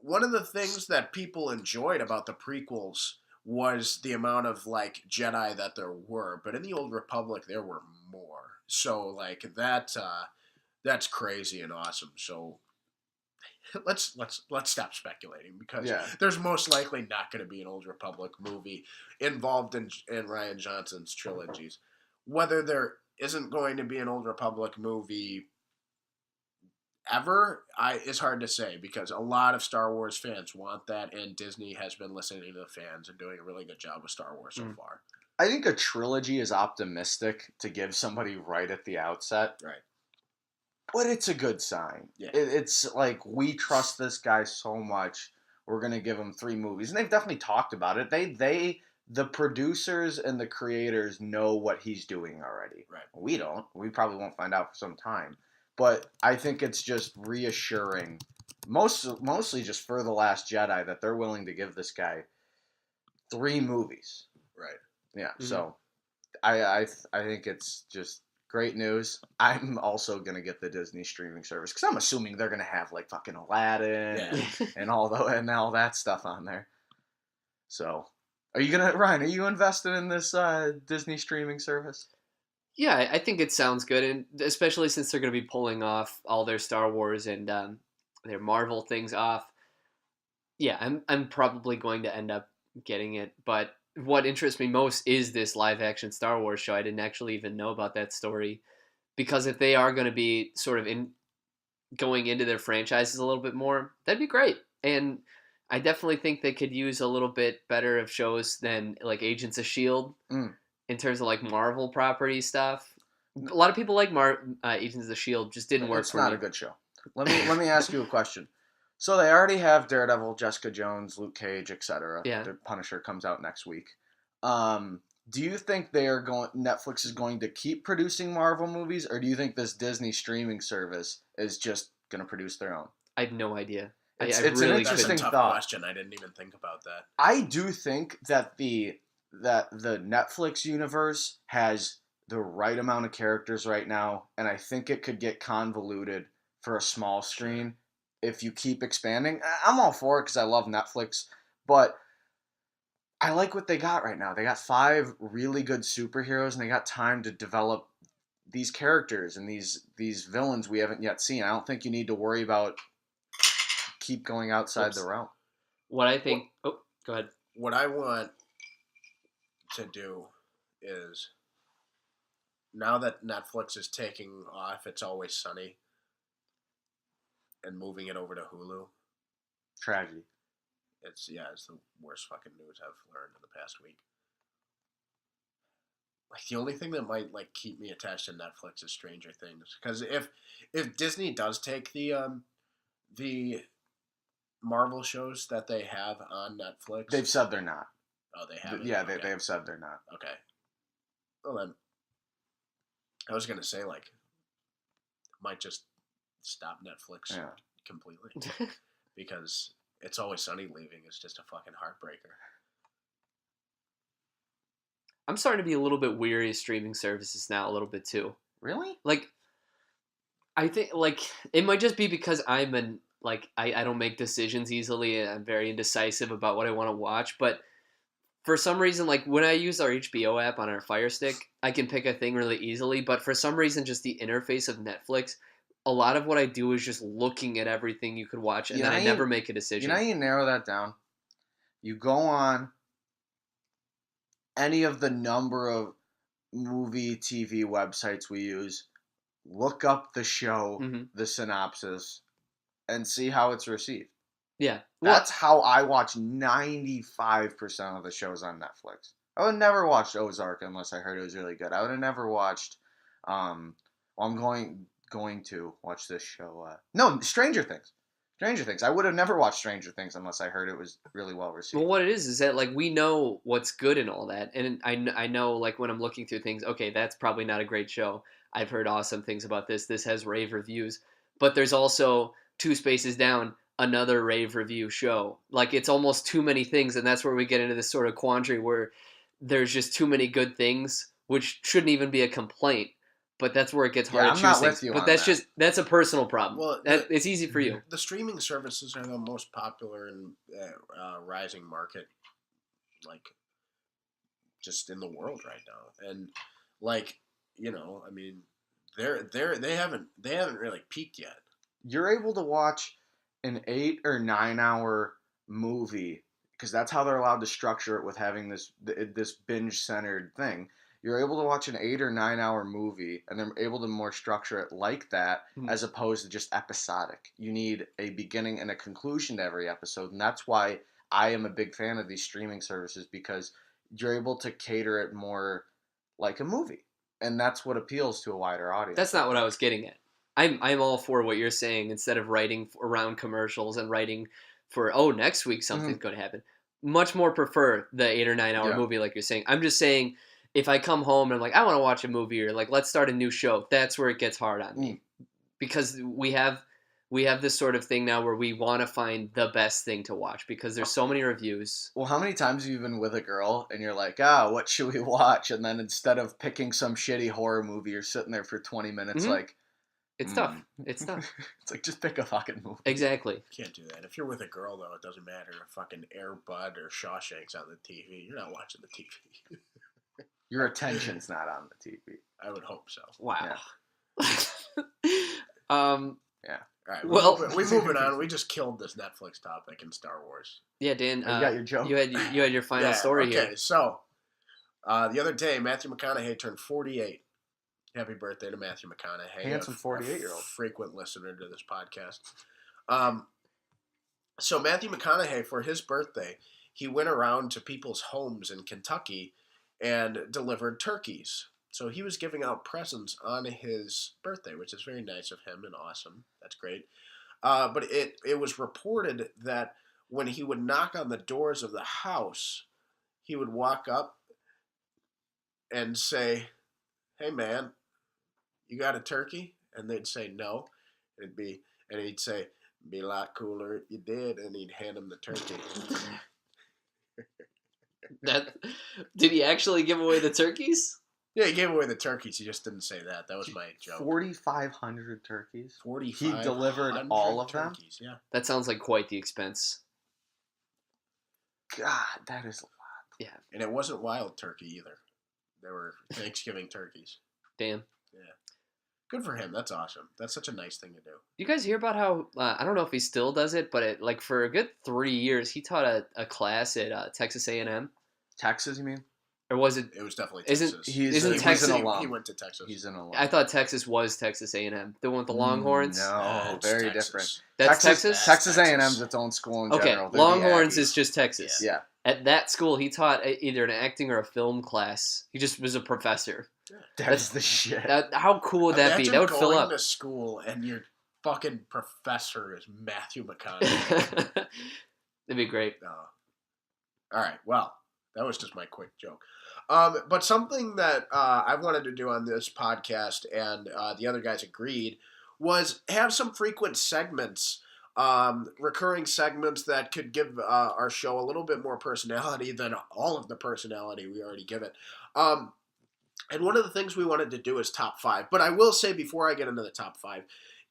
one of the things that people enjoyed about the prequels was the amount of like Jedi that there were, but in the Old Republic there were more. So like that's crazy and awesome. So let's stop speculating because Yeah. there's most likely not going to be an Old Republic movie involved in Ryan Johnson's trilogies. Whether there isn't going to be an Old Republic movie ever, is hard to say because a lot of Star Wars fans want that, and Disney has been listening to the fans and doing a really good job with Star Wars so far. I think a trilogy is optimistic to give somebody right at the outset. Right. But it's a good sign. Yeah. It's like, we trust this guy so much, we're gonna give him 3 movies, and they've definitely talked about it. The producers and the creators know what he's doing already. Right. We don't. We probably won't find out for some time. But I think it's just reassuring, mostly just for The Last Jedi, that they're willing to give this guy 3 movies. Right. Yeah. Mhm. So I think it's just great news. I'm also gonna get the Disney streaming service because I'm assuming they're gonna have like fucking Aladdin Yeah. and all that stuff on there. So, Ryan? Are you invested in this Disney streaming service? Yeah, I think it sounds good, and especially since they're going to be pulling off all their Star Wars and their Marvel things off. Yeah, I'm probably going to end up getting it. But what interests me most is this live action Star Wars show. I didn't actually even know about that story, because if they are going to be sort of in going into their franchises a little bit more, that'd be great. And I definitely think they could use a little bit better of shows than like Agents of Shield Mm. in terms of like Marvel property stuff. A lot of people like Agents of Shield, just didn't work It's for not me. a good show. Let me ask you a question. So they already have Daredevil, Jessica Jones, Luke Cage, etc. Yeah. The Punisher comes out next week. Do you think Netflix is going to keep producing Marvel movies, or do you think this Disney streaming service is just going to produce their own? I have no idea. It's I an really That's interesting a tough thought. question. I didn't even think about that. I do think that the Netflix universe has the right amount of characters right now, and I think it could get convoluted for a small screen. if you keep expanding. I'm all for it because I love Netflix, but I like what they got right now. They got 5 really good superheroes, and they got time to develop these characters and these villains we haven't yet seen. I don't think you need to worry about keep going outside the Oops. realm. What I think. Oh, go ahead. What I want to do is, now that Netflix is taking off It's Always Sunny and moving it over to Hulu, Tragedy. it's the worst fucking news I've learned in the past week. Like, the only thing that might like keep me attached to Netflix is Stranger Things, because if Disney does take the Marvel shows that they have on Netflix, They've said they're not. Oh, they have. Yeah, Okay. they have said they're not. Okay. Well then, I was gonna say like, might just stop Netflix completely because It's Always Sunny leaving is just a fucking heartbreaker. I'm starting to be a little bit weary of streaming services now, a little bit too. Really? Like, I think like it might just be because I'm an like I don't make decisions easily and I'm very indecisive about what I want to watch. But for some reason, like when I use our HBO app on our Fire Stick, I can pick a thing really easily. But for some reason, just the interface of Netflix, a lot of what I do is just looking at everything you could watch, and then I never make a decision. You know how you narrow that down? You go on any of the number of movie, TV websites we use, look up the show, the synopsis, and see how it's received. Yeah. That's how I watch 95% of the shows on Netflix. I would never watch Ozark unless I heard it was really good. I would have never watched I'm going to watch this show. No, Stranger Things. Stranger Things. I would have never watched Stranger Things unless I heard it was really well received. Well, what it is that like we know what's good and all that, and I know like when I'm looking through things, okay, that's probably not a great show. I've heard awesome things about this. This has rave reviews, but there's also 2 spaces down another rave review show. Like it's almost too many things, and that's where we get into this sort of quandary where there's just too many good things, which shouldn't even be a complaint. But that's where it gets hard to choose not things. with you But on that's that. that's a personal problem. Well, it's easy for you. The streaming services are the most popular and rising market, like just in the world right now, and like I mean, they haven't really peaked yet. You're able to watch an 8 or 9 hour movie because that's how they're allowed to structure it with having this binge centered thing. You're able to watch an 8 or 9 hour movie, and they're able to more structure it like that as opposed to just episodic. You need a beginning and a conclusion to every episode, and that's why I am a big fan of these streaming services, because you're able to cater it more like a movie, and that's what appeals to a wider audience. That's not what I was getting at. I'm all for what you're saying. Instead of writing around commercials and writing for next week something's going to happen, much more prefer the 8 or 9 hour movie like you're saying. I'm just saying, if I come home and I'm like, I want to watch a movie, or like, let's start a new show, that's where it gets hard on me. Because we have this sort of thing now where we want to find the best thing to watch because there's so many reviews. Well, how many times have you been with a girl and you're like, what should we watch? And then instead of picking some shitty horror movie, you're sitting there for 20 minutes like... It's tough. It's tough. It's like, just pick a fucking movie. Exactly. You can't do that. If you're with a girl, though, it doesn't matter if fucking Air Bud or Shawshank's on the TV. You're not watching the TV. Your attention's not on the TV. I would hope so. Wow. Yeah. Yeah. All right. We're moving on. We just killed this Netflix topic in Star Wars. Yeah, Dan. You got your joke. You had your final story here. Okay, so the other day, Matthew McConaughey turned 48. Happy birthday to Matthew McConaughey. Handsome 48-year-old. Frequent listener to this podcast. So Matthew McConaughey, for his birthday, he went around to people's homes in Kentucky and delivered turkeys. So he was giving out presents on his birthday, which is very nice of him and awesome. That's great. But it was reported that when he would knock on the doors of the house, he would walk up and say, "Hey man, you got a turkey?" And they'd say no. And he'd say, "Be a lot cooler if you did," and he'd hand him the turkey. Did he actually give away the turkeys? Yeah, he gave away the turkeys. He just didn't say that. That was my joke. 4,500 turkeys. 45. He delivered all of them. turkeys. Yeah. That sounds like quite the expense. God, that is a lot. Yeah. And it wasn't wild turkey either. They were Thanksgiving turkeys. Damn. Yeah. Good for him. That's awesome. That's such a nice thing to do. You guys hear about how I don't know if he still does it, but like for a good 3 years, he taught a class at Texas A&M, Texas, you mean? or was it? It was definitely Isn't- Texas. isn't He Texas- went- an alum. He went to Texas. He's an alum. I thought Texas was Texas A&M, the one with the Longhorns. No, It's very Texas. different. That's Texas. Texas Texas. A&M's its own school in Okay, general. They're the Longhorns Aggies. is just Texas. Yeah. At that school, he taught either an acting or a film class. He just was a professor. That's the shit. How cool would that be? Imagine That would fill going up. to school and your fucking professor is Matthew McConaughey. That'd be great. All right. Well, that was just my quick joke. But something that I wanted to do on this podcast, and the other guys agreed, was have some frequent segments, recurring segments that could give our show a little bit more personality than all of the personality we already give it. And one of the things we wanted to do is top 5. But I will say before I get into the top 5,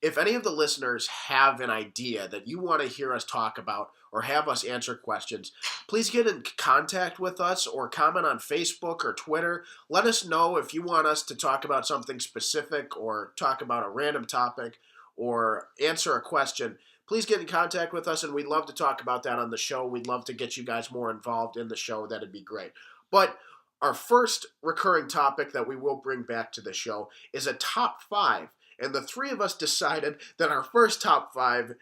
if any of the listeners have an idea that you want to hear us talk about or have us answer questions, please get in contact with us or comment on Facebook or Twitter. Let us know if you want us to talk about something specific or talk about a random topic or answer a question. Please get in contact with us, and we'd love to talk about that on the show. We'd love to get you guys more involved in the show. That'd be great. But our first recurring topic that we will bring back to the show is a top 5. And the three of us decided that our first top 5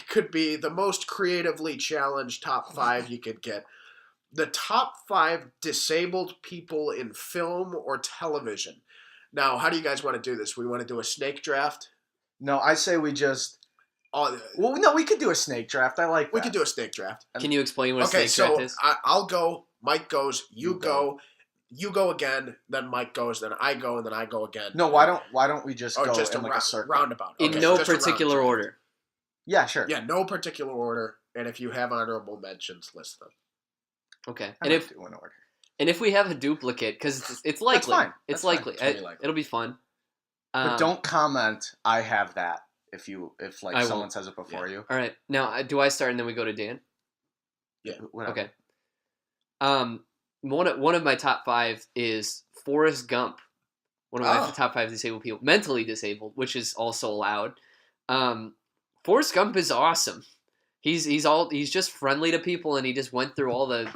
could be the most creatively challenged top 5 you could get. The top 5 disabled people in film or television. Now, how do you guys want to do this? We want to do a snake draft? No, I say we just... Oh, Well, no, we could do a snake draft. I like that. we could do a snake draft. Can you explain what a Okay, snake draft so is? I'll go, Mike goes, you You go, you go again, then Mike goes, then I go, and then I go again. No, why don't we just go just in like a circle? roundabout. In Okay, no just a particular round. order. Yeah, sure. Yeah, no particular order. And if you have honorable mentions, list them. Okay. I And might if do in order. we have a duplicate, because it's likely. fine. It's That's fine. likely. Totally likely. It'll be fun. But don't comment, I have that, if I someone won't. says it before you. All right. Now, do I start and then we go to Dan? Whatever. Okay. One of my top 5 is Forrest Gump. One of my top 5 disabled people, mentally disabled, which is also allowed. Forrest Gump is awesome. He's just friendly to people, and he just went through all the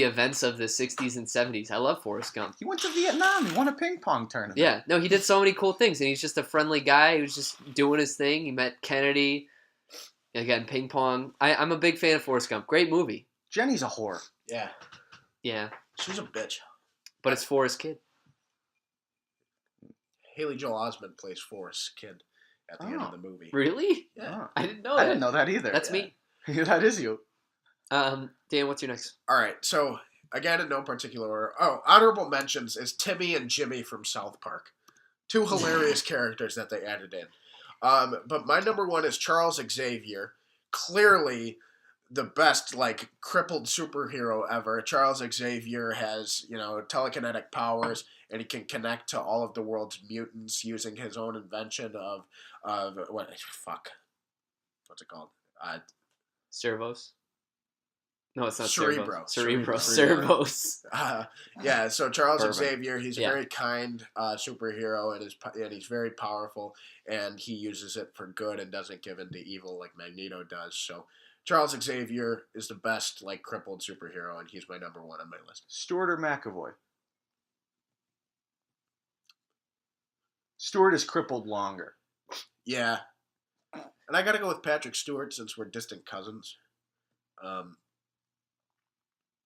events of the 60s and 70s. I love Forrest Gump. He went to Vietnam. He won a ping pong tournament. Yeah, no, he did so many cool things, and he's just a friendly guy who's just doing his thing. He met Kennedy, again, ping pong. I'm a big fan of Forrest Gump. Great movie. Jenny's a whore. Yeah. Yeah, She's a bitch. but it's Forrest Kid. Haley Joel Osment plays Forrest's kid at the end of the movie. Really? Yeah. Oh. I didn't know I that. didn't know that either. That's me. That is you. Dan, what's your next? All right. So, again, in no particular order. Oh, honorable mentions is Timmy and Jimmy from South Park. 2 hilarious characters that they added in. But my number 1 is Charles Xavier. Clearly the best, crippled superhero ever. Charles Xavier has, telekinetic powers, and he can connect to all of the world's mutants using his own invention of what's it called? Servos? No, it's not Cerebro. Cerebro. Cerebro. Servos. Yeah, so Charles Bourbon. Xavier, he's a Yeah. very kind superhero, and he's very powerful, and he uses it for good and doesn't give in to evil like Magneto does. So Charles Xavier is the best, crippled superhero, and he's my number 1 on my list. Stewart or McAvoy? Stewart is crippled longer. Yeah. And I got to go with Patrick Stewart since we're distant cousins.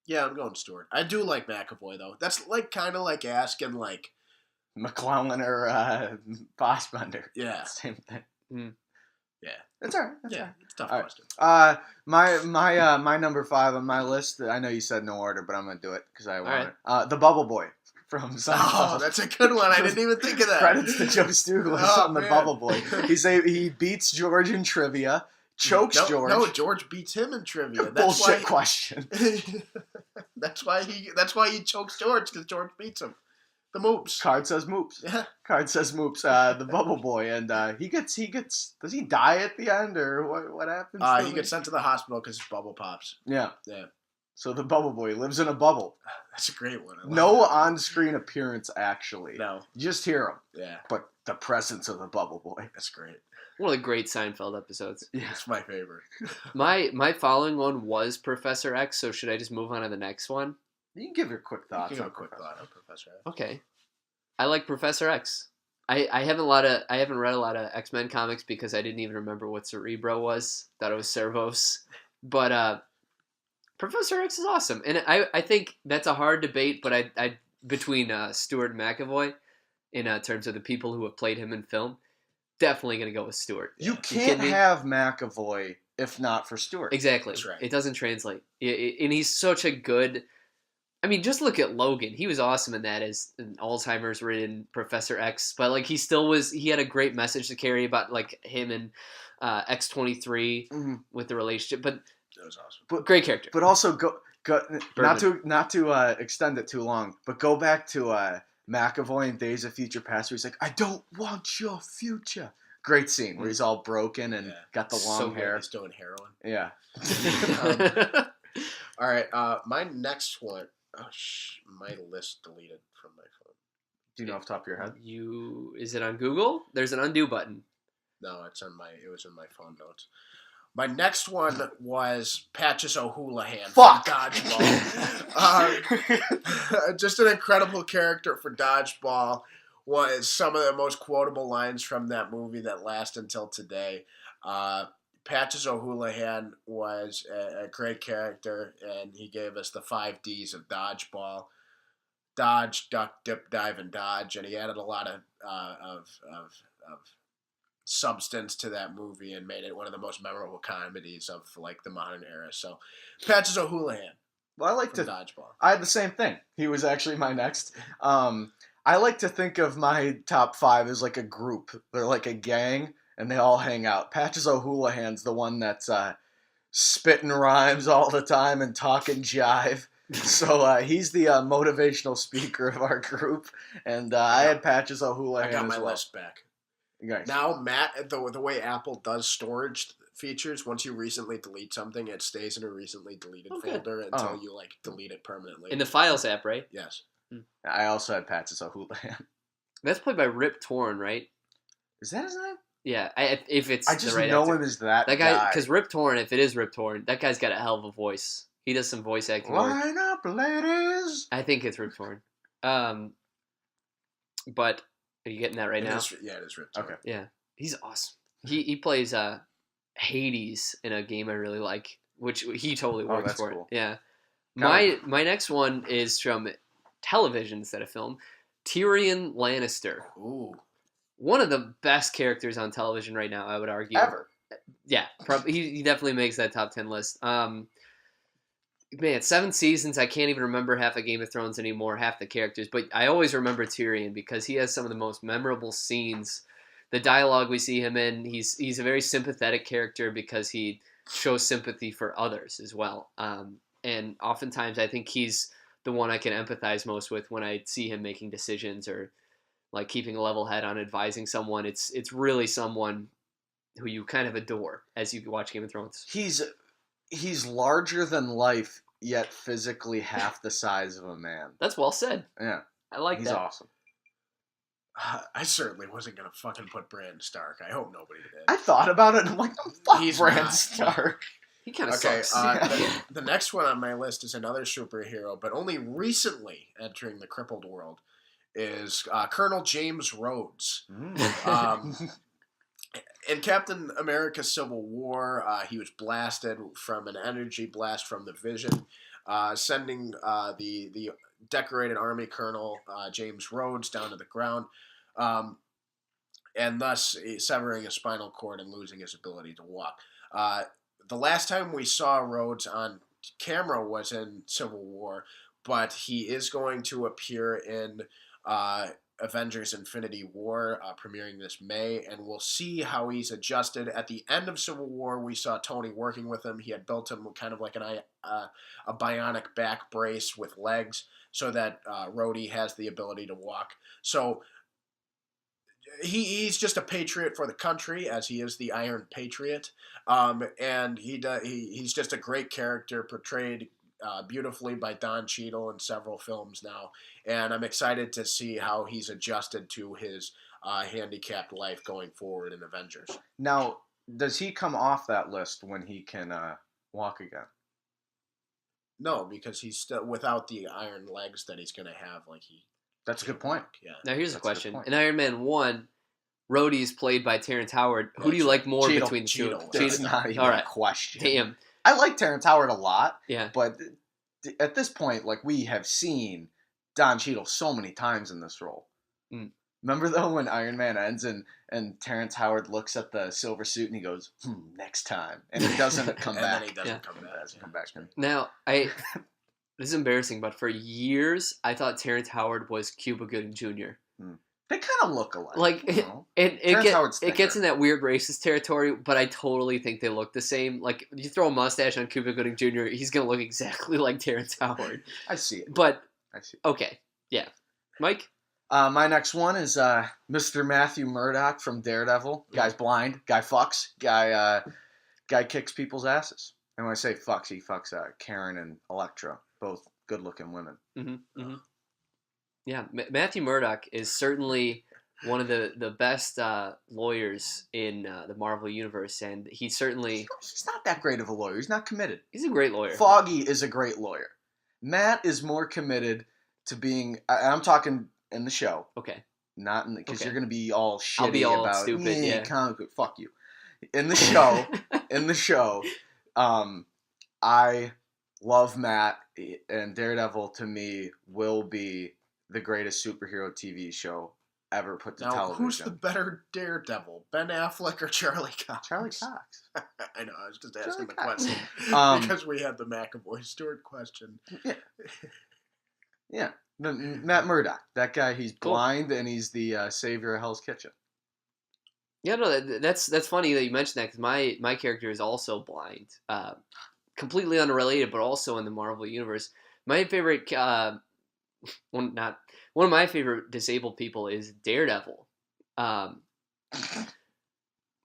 Yeah, I'm going Stewart. I do like McAvoy, though. That's, kind of like asking, McClellan or Fassbender. Yeah. Same thing. Mm. Yeah. That's all right. That's Yeah, it's a tough All right. question. My number 5 on my list. I know you said no order, but I'm gonna do it because I want right. it. The Bubble Boy from Seinfeld. Oh, that's a good one. I didn't even think of that. Credits to Joe Stuglis Oh, on the man. Bubble Boy. He beats George in trivia, chokes George. No, George beats him in trivia. Bullshit question. That's why he chokes George, because George beats him. The Moops. Card says Moops. Yeah. Card says Moops. The Bubble Boy, and he gets. Does he die at the end, or what happens? To He him? gets sent to the hospital because his bubble pops. Yeah. Yeah. So the Bubble Boy lives in a bubble. That's a great one. No on-screen appearance, actually. No. You just hear him. Yeah. But the presence of the Bubble Boy. That's great. One of the great Seinfeld episodes. Yeah. It's my favorite. My following one was Professor X, so should I just move on to the next one? You can give your quick thoughts. You can give on a quick Professor. thought on Professor X. Okay. I like Professor X. I haven't read a lot of X-Men comics because I didn't even remember what Cerebro was. Thought it was Servos. But Professor X is awesome. And I think that's a hard debate, but I between Stewart and McAvoy in terms of the people who have played him in film, definitely going to go with Stewart. You kidding can't me? have McAvoy if not for Stewart. Exactly. That's right. It doesn't translate. And he's such a good... I mean, just look at Logan. He was awesome in that as an Alzheimer's-ridden Professor X. But, like, he had a great message to carry about, like, him and X-23 Mm-hmm. with the relationship. But That was awesome. great character. But also go Bourbon. not to extend it too long, but go back to McAvoy in Days of Future Past, where he's like, "I don't want your future." Great scene where he's all broken and Yeah. got the long So good. hair. He's doing heroin. Yeah. All right. My next one. Oh, my list deleted from my phone. Do you know off the top of your head? Is it on Google? There's an undo button. No, it was in my phone notes. My next one was Patches O'Houlihan Fuck! from Dodgeball. Just an incredible character for Dodgeball. Was some of the most quotable lines from that movie that last until today. Patches O'Houlihan was a great character, and he gave us the 5 Ds of Dodgeball. Dodge, duck, dip, dive, and dodge. And he added a lot of substance to that movie and made it one of the most memorable comedies of like the modern era. So, Patches O'Houlihan Well, I like from to. Dodgeball. I had the same thing. He was actually my next. I like to think of my top 5 as like a group. They're like a gang, and they all hang out. Patches O'Houlihan's the one that's spitting rhymes all the time and talking jive. So he's the motivational speaker of our group, and I had Patches O'Houlihan I got my as well. list back. Nice. Now, Matt, the way Apple does storage features, once you recently delete something, it stays in a recently deleted Okay. folder until Oh. you like delete it permanently. In the Files app, right? Yes. I also had Patches O'Houlihan. That's played by Rip Torn, right? Is that his name? Yeah, if it's I just the right know actor. him as that Guy, because Rip Torn, if it is Rip Torn, that guy's got a hell of a voice. He does some voice acting work. Line up, ladies. I think it's Rip Torn. But are you getting that right now? It is ripped. Okay. Yeah, he's awesome. He plays Hades in a game I really like, which he totally works that's for. cool. Yeah. Got My next one is from television instead of film. Tyrion Lannister, Ooh. one of the best characters on television right now, I would argue. Ever. Yeah, probably he definitely makes that top 10 list. Man, 7 seasons. I can't even remember half of Game of Thrones anymore, half the characters. But I always remember Tyrion because he has some of the most memorable scenes. The dialogue we see him in, he's a very sympathetic character because he shows sympathy for others as well. And oftentimes I think he's the one I can empathize most with when I see him making decisions or like keeping a level head on advising someone. It's really someone who you kind of adore as you watch Game of Thrones. He's larger than life, yet physically half the size of a man. That's well said. Yeah, I like he's that. awesome. I certainly wasn't going to fucking put Bran Stark. I hope nobody did. I thought about it, and I'm like, oh, fuck He's Bran not. Stark. He kind of Okay, sucks. the next one on my list is another superhero, but only recently entering the crippled world, is Colonel James Rhodes. In Captain America Civil War, he was blasted from an energy blast from the Vision, sending the decorated Army Colonel James Rhodes down to the ground, and thus severing his spinal cord and losing his ability to walk. The last time we saw Rhodes on camera was in Civil War, but he is going to appear in Avengers Infinity War, premiering this May, and we'll see how he's adjusted. At the end of Civil War, we saw Tony working with him. He had built him kind of like a bionic back brace with legs so that Rhodey has the ability to walk. So he's just a patriot for the country, as he is the Iron Patriot, and he's just a great character portrayed beautifully by Don Cheadle in several films now, and I'm excited to see how he's adjusted to his handicapped life going forward in Avengers. Now, does he come off that list when he can walk again? No, because he's still without the iron legs that he's going to have. That's a good point. Yeah. Now here's a That's a good question: point. in Iron Man 1, Rhodey is played by Terrence Howard. Who do you like more Cheadle. between the Cheadle. two? That's Cheadle. not even All a right. question. Damn. I like Terrence Howard a lot, Yeah. but at this point, like, we have seen Don Cheadle so many times in this role. Mm. Remember, though, when Iron Man ends and Terrence Howard looks at the silver suit and he goes, next time. And he doesn't come And back. then he doesn't Yeah. come back. He doesn't come back. Now, this is embarrassing, but for years, I thought Terrence Howard was Cuba Gooding Jr. They kind of look alike. Like, you know? it thicker. gets in that weird racist territory, but I totally think they look the same. Like, you throw a mustache on Cuba Gooding Jr., he's going to look exactly like Terrence Howard. I see it. But, I see it. okay, yeah. Mike? My next one is Mr. Matthew Murdock from Daredevil. Guy's blind. Guy fucks. Guy kicks people's asses. And when I say fucks, he fucks Karen and Elektra, both good-looking women. Mm-hmm, mm-hmm. Yeah, Matthew Murdock is certainly one of the best lawyers in the Marvel Universe, and he's not that great of a lawyer. He's not committed. a great lawyer. Foggy is a great lawyer. Matt is more committed to being. I'm talking in the show, Okay. not in because Okay. you're gonna be all shitty I'll be all about stupid, yeah. comic book. Fuck you. In the show, I love Matt, and Daredevil to me will be the greatest superhero TV show ever put to Now, television. who's the better Daredevil, Ben Affleck or Charlie Cox? Charlie Cox. I know. I was just asking Charlie the Cox. question because we had the McAvoy Stewart question. Yeah. Matt Murdock. That guy, he's Cool. blind and he's the savior of Hell's Kitchen. Yeah, no, that's funny that you mentioned that because my character is also blind, completely unrelated, but also in the Marvel universe. My favorite one of my favorite disabled people is Daredevil.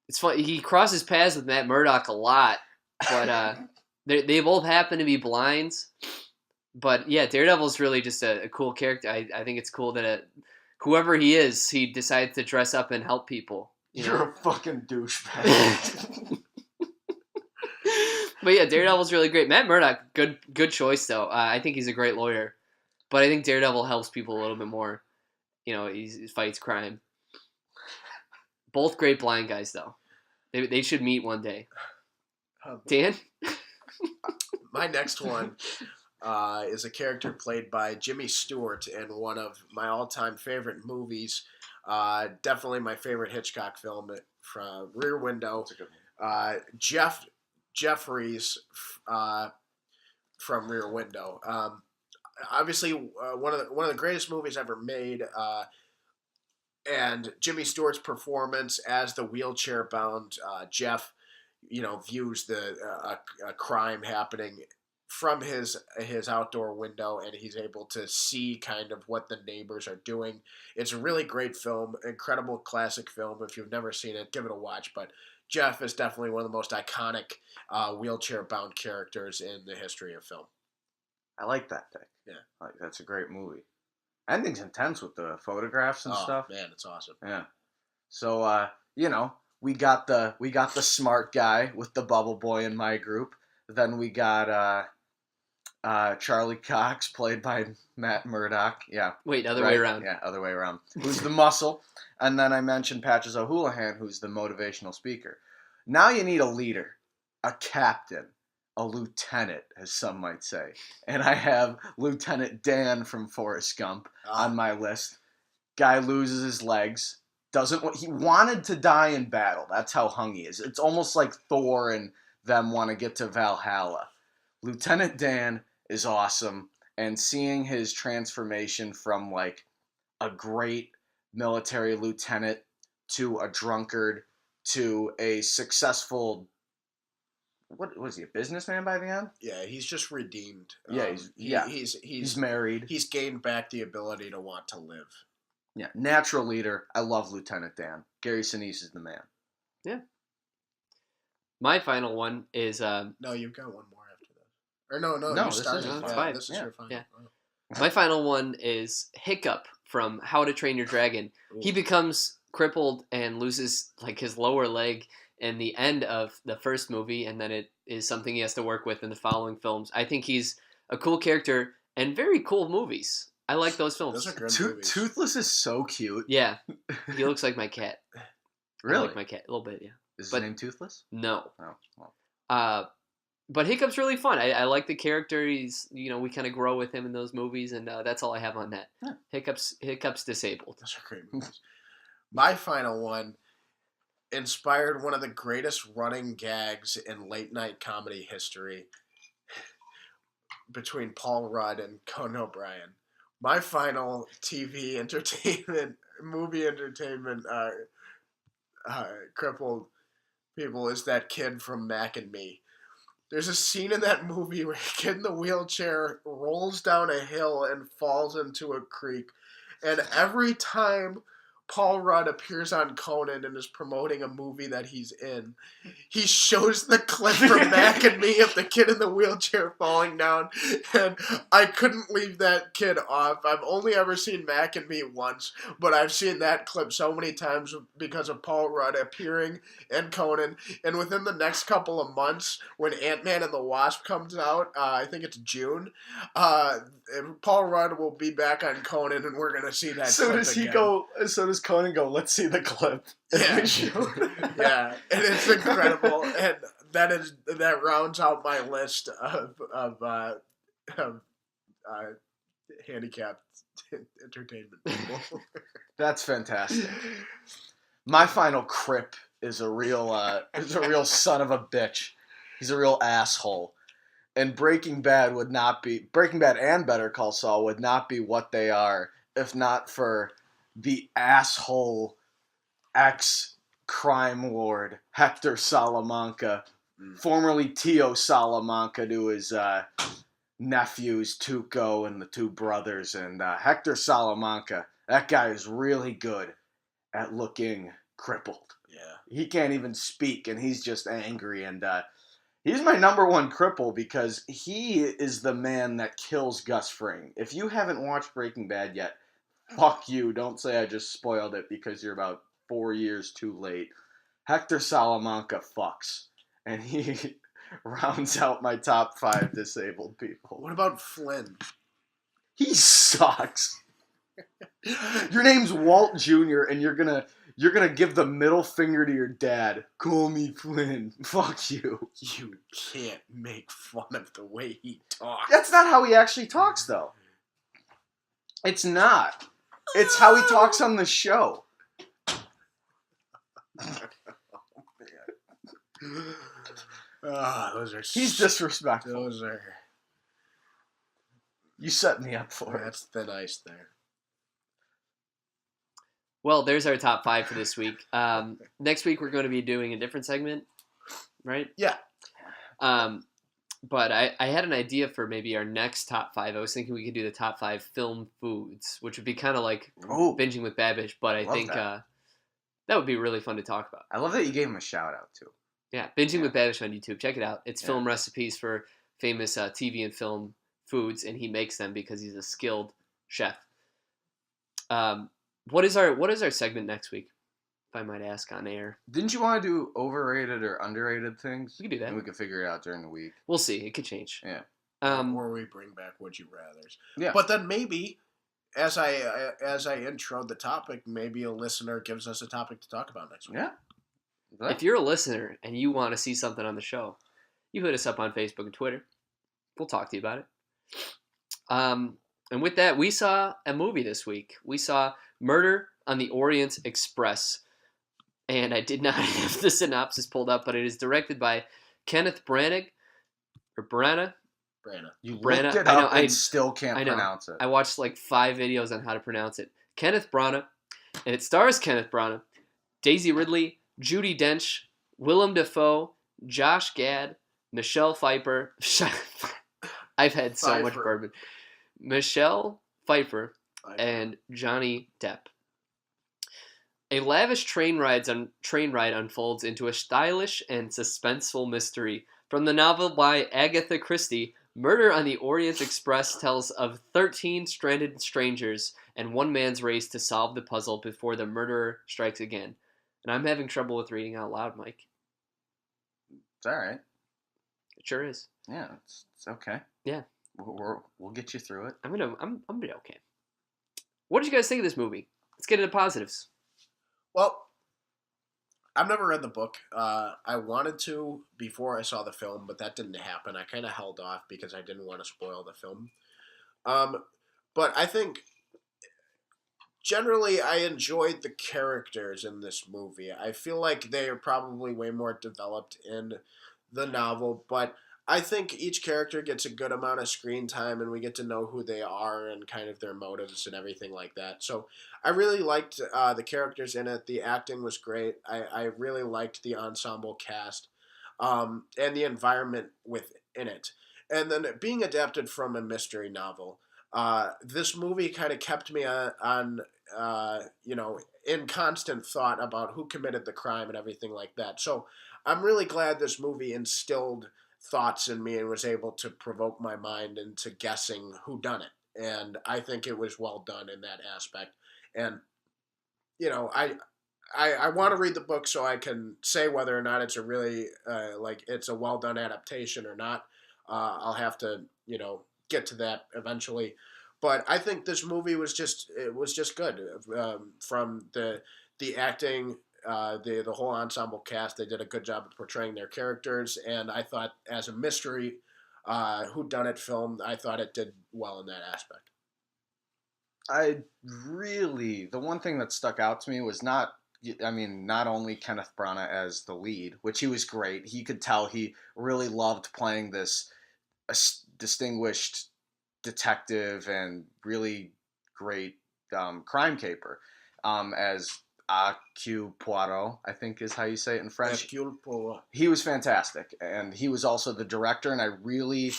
It's funny, he crosses paths with Matt Murdock a lot, but they both happen to be blinds. But yeah, Daredevil's really just a cool character. I think it's cool that whoever he is, he decides to dress up and help people. You're a fucking douchebag. But yeah, Daredevil's really great. Matt Murdock, good choice though. I think he's a great lawyer, but I think Daredevil helps people a little bit more. He fights crime. Both great blind guys though. They should meet one day. Dan? My next one is a character played by Jimmy Stewart in one of my all-time favorite movies. Definitely my favorite Hitchcock film from Rear Window. That's a good one. Jeffries from Rear Window. Obviously, one of the greatest movies ever made. And Jimmy Stewart's performance as the wheelchair-bound Jeff, views a crime happening from his outdoor window, and he's able to see kind of what the neighbors are doing. It's a really great film, incredible classic film. If you've never seen it, give it a watch. But Jeff is definitely one of the most iconic wheelchair-bound characters in the history of film. I like that thing. Yeah. That's a great movie. Ending's intense with the photographs and stuff. Man, it's awesome. Yeah. So we got the smart guy with the bubble boy in my group. Then we got Charlie Cox, played by Matt Murdock. Yeah. Wait, other way around. Yeah, other way around. Who's the muscle? And then I mentioned Patches O'Houlihan, who's the motivational speaker. Now you need a leader, a captain, a lieutenant, as some might say. And I have Lieutenant Dan from Forrest Gump on my list. Guy loses his legs. He wanted to die in battle. That's how hung he is. It's almost like Thor and them want to get to Valhalla. Lieutenant Dan is awesome. And seeing his transformation from like a great military lieutenant to a drunkard to a successful what was he, a businessman by the end? Yeah, he's just redeemed. Yeah, he's married. He's gained back the ability to want to live. Yeah, natural leader. I love Lieutenant Dan. Gary Sinise is the man. Yeah. My final one is No, you've got one more after that. Or no, No, you this started. is it's Yeah, fine. this is Yeah. your final. Yeah. Oh. my final one is Hiccup from How to Train Your Dragon. He Ooh. becomes crippled and loses like his lower leg in the end of the first movie, and then it is something he has to work with in the following films. I think he's a cool character and very cool movies. I like those films. Those are good movies. Toothless is so cute. Yeah, he looks like my cat. Really? I like my cat a little bit. Yeah, Is but- his name Toothless? no. Oh, well. But Hiccup's really fun. I like the character. He's we kind of grow with him in those movies, and that's all I have on that. Yeah. Hiccup's disabled. Those are great movies. My final one inspired one of the greatest running gags in late night comedy history between Paul Rudd and Conan O'Brien. My final movie entertainment crippled people is that kid from Mac and Me. There's a scene in that movie where a kid in the wheelchair rolls down a hill and falls into a creek. And every time Paul Rudd appears on Conan and is promoting a movie that he's in, he shows the clip from Mac and Me of the kid in the wheelchair falling down. And I couldn't leave that kid off. I've only ever seen Mac and Me once, but I've seen that clip so many times because of Paul Rudd appearing in Conan. And within the next couple of months, when Ant-Man and the Wasp comes out, I think it's June, Paul Rudd will be back on Conan, and we're gonna see that. So clip does he again. go? So does Conan go? Let's see the clip. Yeah, yeah, and it's incredible, and that rounds out my list of handicapped entertainment people. That's fantastic. My final crip is a real son of a bitch. He's a real asshole. And Breaking Bad and Better Call Saul would not be what they are if not for the asshole ex-crime lord Hector Salamanca, formerly Tio Salamanca to his nephews Tuco and the two brothers. And Hector Salamanca, that guy is really good at looking crippled. Yeah, He can't even speak, and he's just angry. And he's my number one cripple because he is the man that kills Gus Fring. If you haven't watched Breaking Bad yet, fuck you. Don't say I just spoiled it because you're about 4 years too late. Hector Salamanca fucks. And he rounds out my top 5 disabled people. what about Flynn? He sucks. Your name's Walt Jr. and you're gonna give the middle finger to your dad. Call me Flynn. Fuck you. You can't make fun of the way he talks. That's not how he actually talks, though. It's not. It's how he talks on the show. Those are. He's disrespectful. Those are. You set me up for it. That's thin ice there. Well, there's our top 5 for this week. Next week we're going to be doing a different segment, right? Yeah. But I had an idea for maybe our next top 5. I was thinking we could do the top 5 film foods, which would be kind of like Oh, binging with Babish. But I Love think that. that would be really fun to talk about. I love that you gave him a shout out too. Yeah, binging with Babish on YouTube. Check it out. It's Yeah. film recipes for famous TV and film foods, and he makes them because he's a skilled chef. What is our segment next week? If I might ask on air, Didn't you want to do overrated or underrated things? we could do that. And we can figure it out during the week. We'll see. It could change. Yeah. Or we bring back Would You Rathers. Yeah. But then maybe, as I introed the topic, maybe a listener gives us a topic to talk about next week. Yeah. If you're a listener and you want to see something on the show, you hit us up on Facebook and Twitter. We'll talk to you about it. And with that, we saw a movie this week. We saw Murder on the Orient Express. And I did not have the synopsis pulled up, but it is directed by Kenneth Branagh, or Branagh. Brana. You Branagh, looked it I know, up and still can't I know. pronounce it. I watched like 5 videos on how to pronounce it. Kenneth Branagh, and it stars Kenneth Branagh, Daisy Ridley, Judi Dench, Willem Dafoe, Josh Gad, Michelle Pfeiffer. I've had so much Pfeiffer. bourbon. Michelle Pfeiffer I- and Johnny Depp. A lavish train ride unfolds into a stylish and suspenseful mystery. From the novel by Agatha Christie, Murder on the Orient Express tells of 13 stranded strangers and one man's race to solve the puzzle before the murderer strikes again. And I'm having trouble with reading out loud, Mike. It's all right. It sure is. Yeah, it's okay. Yeah. We'll get you through it. I'm gonna be okay. What did you guys think of this movie? Let's get into positives. Well, I've never read the book. I wanted to before I saw the film, but that didn't happen. I kind of held off because I didn't want to spoil the film. But I think generally I enjoyed the characters in this movie. I feel like they are probably way more developed in the novel, but I think each character gets a good amount of screen time and we get to know who they are and kind of their motives and everything like that. So I really liked the characters in it. The acting was great. I really liked the ensemble cast and the environment within it. And then being adapted from a mystery novel, this movie kind of kept me in constant thought about who committed the crime and everything like that. So I'm really glad this movie instilled thoughts in me and was able to provoke my mind into guessing who done it. And I think it was well done in that aspect. And I want to read the book so I can say whether or not it's a really it's a well done adaptation or not. I'll have to get to that eventually, but I think this movie was just good from the acting. The whole ensemble cast, they did a good job of portraying their characters, and I thought as a mystery whodunit film, I thought it did well in that aspect. The one thing that stuck out to me was not only Kenneth Branagh as the lead, which he was great. He could tell he really loved playing this distinguished detective and really great crime caper as Hercule Poirot, I think is how you say it in French. Hercule Poirot. He was fantastic, and he was also the director, and I really,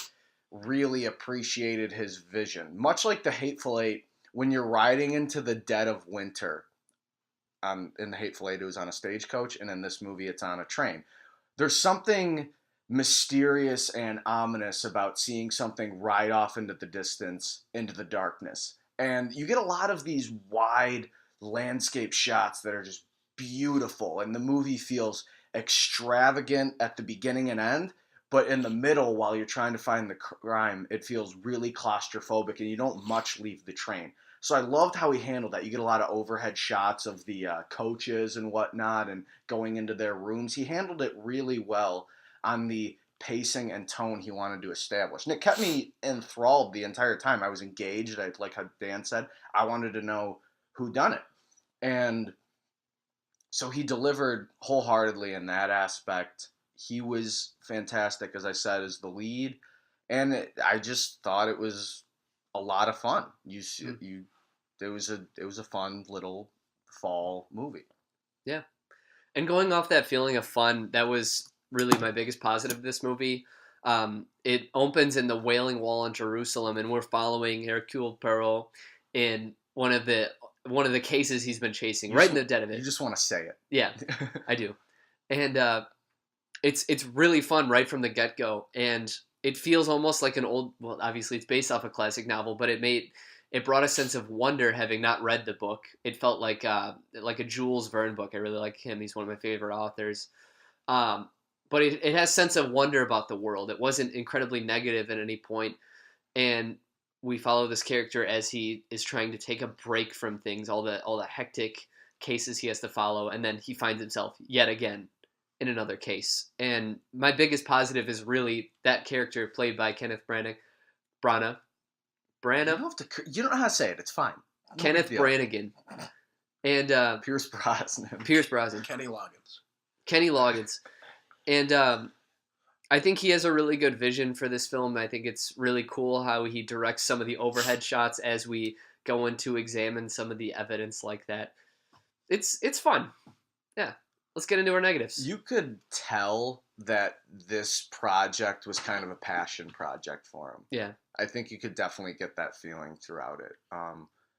really appreciated his vision. Much like The Hateful Eight, when you're riding into the dead of winter, in The Hateful Eight, it was on a stagecoach, and in this movie, it's on a train. There's something mysterious and ominous about seeing something ride off into the distance, into the darkness. And you get a lot of these wide landscape shots that are just beautiful, and the movie feels extravagant at the beginning and end, but in the middle, while you're trying to find the crime, it feels really claustrophobic, and you don't much leave the train. So I loved how he handled that. You get a lot of overhead shots of the coaches and whatnot and going into their rooms. He handled it really well on the pacing and tone he wanted to establish. And it kept me enthralled the entire time. I was engaged. Like how Dan said, I wanted to know who done it. And so he delivered wholeheartedly in that aspect. He was fantastic, as I said, as the lead. And I just thought it was a lot of fun. It was a fun little fall movie. Yeah. And going off that feeling of fun, that was really my biggest positive of this movie. It opens in the Wailing Wall in Jerusalem, and we're following Hercule Poirot in one of the cases he's been chasing, right in the dead of it. You just want to say it. Yeah, I do. And it's really fun right from the get-go, and it feels almost like an old, well, obviously it's based off a classic novel, but it brought a sense of wonder having not read the book. It felt like a Jules Verne book. I really like him. He's one of my favorite authors. But it has sense of wonder about the world. It wasn't incredibly negative at any point. And we follow this character as he is trying to take a break from things, all the hectic cases he has to follow, and then he finds himself yet again in another case. And my biggest positive is really that character played by Kenneth Branagh. You don't know how to say it. It's fine. No Kenneth big deal. Branagh. And Pierce Brosnan. Kenny Loggins. And I think he has a really good vision for this film. I think it's really cool how he directs some of the overhead shots as we go in to examine some of the evidence like that. It's fun. Yeah. let's get into our negatives. You could tell that this project was kind of a passion project for him. Yeah. I think you could definitely get that feeling throughout it.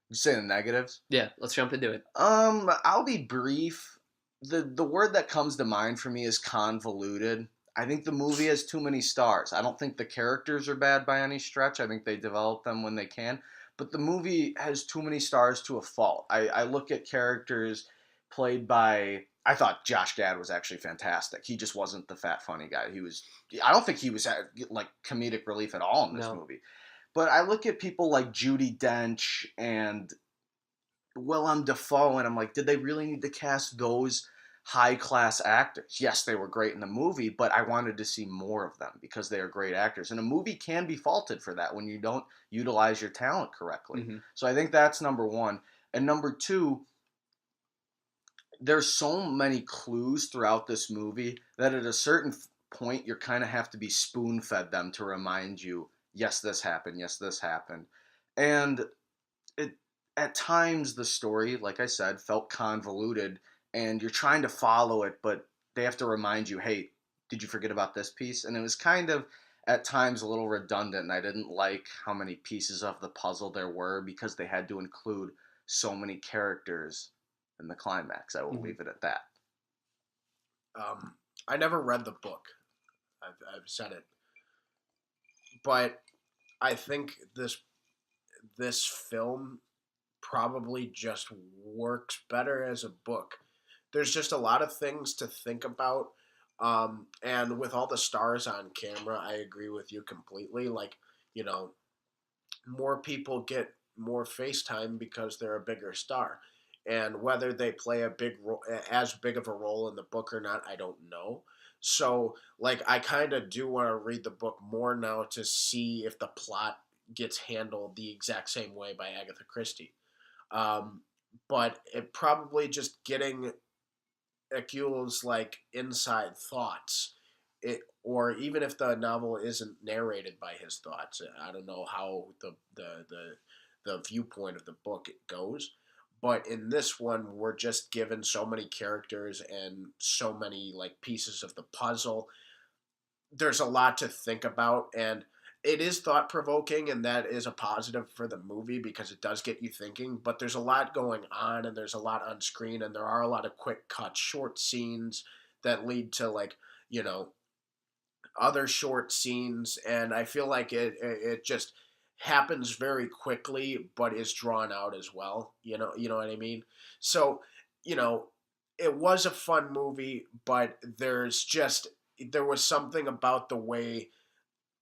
You say the negatives? Yeah, let's jump into it. I'll be brief. The word that comes to mind for me is convoluted. I think the movie has too many stars. I don't think the characters are bad by any stretch. I think they develop them when they can. But the movie has too many stars to a fault. I look at characters played by. I thought Josh Gad was actually fantastic. He just wasn't the fat funny guy. He was. I don't think he was like comedic relief at all in this No. movie. But I look at people like Judi Dench and Willem Dafoe, and I'm like, did they really need to cast those high class actors? Yes, they were great in the movie, but I wanted to see more of them because they are great actors. And a movie can be faulted for that when you don't utilize your talent correctly. Mm-hmm. So I think that's number one. And number two, there's so many clues throughout this movie that at a certain point you kind of have to be spoon fed them to remind you, yes, this happened, yes, this happened. And it at times the story, like I said, felt convoluted and you're trying to follow it, but they have to remind you, hey, did you forget about this piece? And it was kind of at times a little redundant, and I didn't like how many pieces of the puzzle there were because they had to include so many characters in the climax. I will Mm-hmm. leave it at that. I never read the book. I've said it, but I think this film probably just works better as a book. There's just a lot of things to think about. And with all the stars on camera, I agree with you completely. Like, you know, more people get more FaceTime because they're a bigger star. And whether they play a big as big of a role in the book or not, I don't know. So, like, I kind of do want to read the book more now to see if the plot gets handled the exact same way by Agatha Christie. Um, but it probably just getting Akul's like inside thoughts, or even if the novel isn't narrated by his thoughts, I don't know how the viewpoint of the book it goes. But in this one, we're just given so many characters and so many like pieces of the puzzle. There's a lot to think about, and it is thought provoking, and that is a positive for the movie because it does get you thinking. But there's a lot going on, and there's a lot on screen, and there are a lot of quick cuts, short scenes that lead to like you know other short scenes, and I feel like it just happens very quickly, but is drawn out as well. You know what I mean. So you know, it was a fun movie, but there was something about the way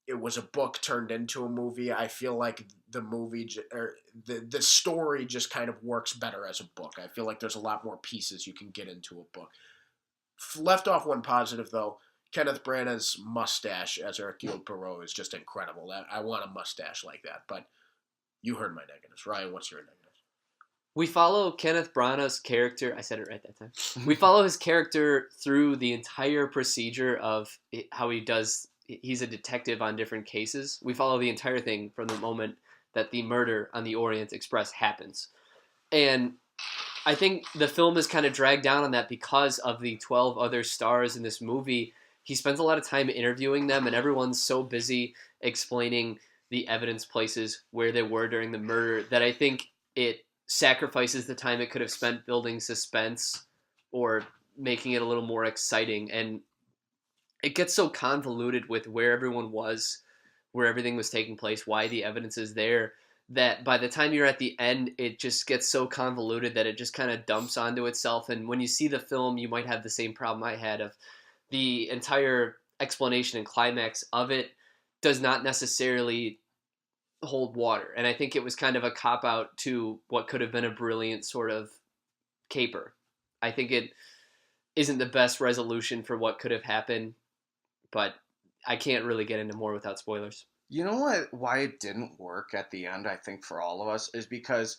it was a book turned into a movie. I feel like the movie or the story just kind of works better as a book. I feel like there's a lot more pieces you can get into a book. Left off one positive though. Kenneth Branagh's mustache as Hercule Poirot is just incredible. I want a mustache like that. But you heard my negatives, Ryan. What's your negatives? We follow Kenneth Branagh's character. I said it right that time. We follow his character through the entire procedure of how he does. He's a detective on different cases. We follow the entire thing from the moment that the murder on the Orient Express happens. And I think the film is kind of dragged down on that because of the 12 other stars in this movie. He spends a lot of time interviewing them, and everyone's so busy explaining the evidence places where they were during the murder that I think it sacrifices the time it could have spent building suspense or making it a little more exciting. And it gets so convoluted with where everyone was, where everything was taking place, why the evidence is there, that by the time you're at the end, it just gets so convoluted that it just kind of dumps onto itself. And when you see the film, you might have the same problem I had of the entire explanation and climax of it does not necessarily hold water. And I think it was kind of a cop out to what could have been a brilliant sort of caper. I think it isn't the best resolution for what could have happened, but I can't really get into more without spoilers. You know what? Why it didn't work at the end, I think, for all of us, is because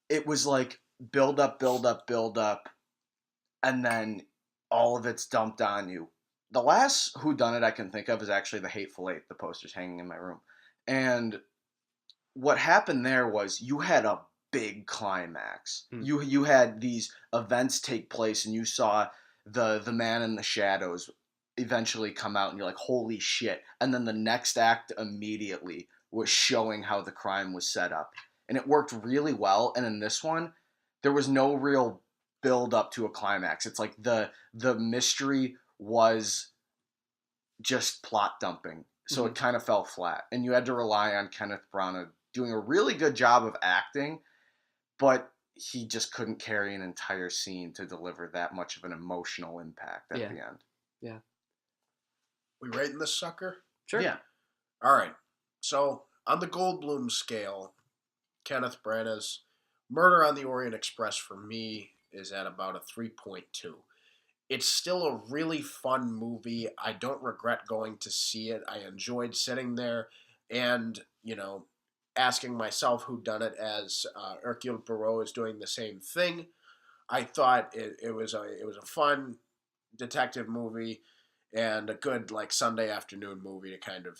it was like build up, build up, build up, and then all of it's dumped on you. The last whodunit I can think of is actually The Hateful Eight. The poster's hanging in my room. And what happened there was you had a big climax. Mm. You had these events take place, and you saw the man in the shadows eventually come out, and you're like, holy shit. And then the next act immediately was showing how the crime was set up. And it worked really well. And in this one, there was no real build up to a climax. It's like the mystery was just plot dumping. So it kind of fell flat. And you had to rely on Kenneth Branagh doing a really good job of acting, but he just couldn't carry an entire scene to deliver that much of an emotional impact at the end. Yeah. We rating this sucker? Sure. Yeah. All right. So on the Goldblum scale, Kenneth Branagh's Murder on the Orient Express for me is at about a 3.2. It's still a really fun movie. I don't regret going to see it. I enjoyed sitting there and, asking myself who done it as Hercule Poirot is doing the same thing. I thought it was a fun detective movie and a good Sunday afternoon movie to kind of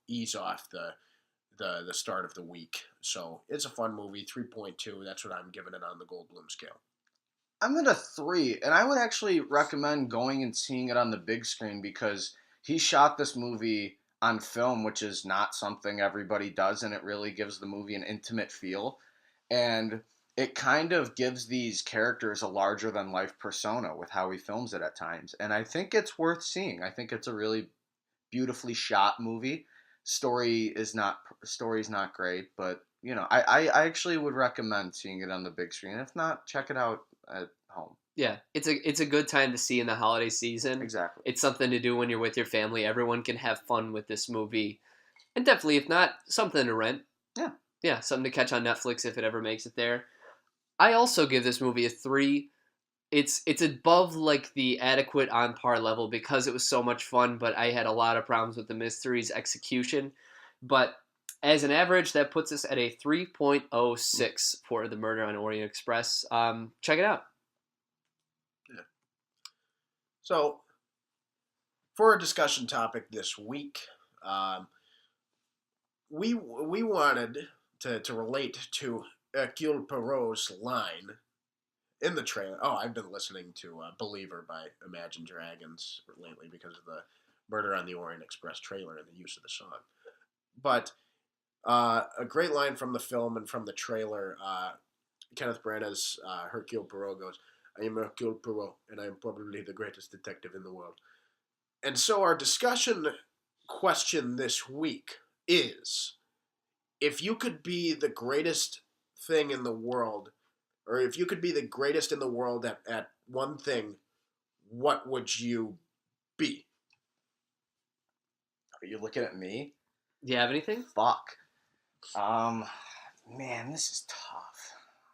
ease off the start of the week. So it's a fun movie. 3.2. That's what I'm giving it on the Goldblum scale. I'm at a 3, and I would actually recommend going and seeing it on the big screen because he shot this movie on film, which is not something everybody does, and it really gives the movie an intimate feel. And it kind of gives these characters a larger-than-life persona with how he films it at times. And I think it's worth seeing. I think it's a really beautifully shot movie. Story's not great, but I actually would recommend seeing it on the big screen. If not, check it out at home. Yeah, it's a good time to see in the holiday season. Exactly. It's something to do when you're with your family. Everyone can have fun with this movie. And definitely, if not, something to rent. Yeah. Yeah, something to catch on Netflix if it ever makes it there. I also give this movie a 3. It's above the adequate on par level because it was so much fun, but I had a lot of problems with the mystery's execution. But as an average, that puts us at a 3.06 for the Murder on Orient Express. Check it out. Yeah. So, for a discussion topic this week, we wanted to relate to Hercule Poirot's line in the trailer. Oh, I've been listening to Believer by Imagine Dragons lately because of the Murder on the Orient Express trailer and the use of the song. But a great line from the film and from the trailer, Kenneth Branagh's Hercule Poirot goes, "I am Hercule Poirot, and I am probably the greatest detective in the world." And so our discussion question this week is, if you could be the greatest thing in the world, or if you could be the greatest in the world at one thing, what would you be? Are you looking at me? Do you have anything? Fuck. Man, this is tough.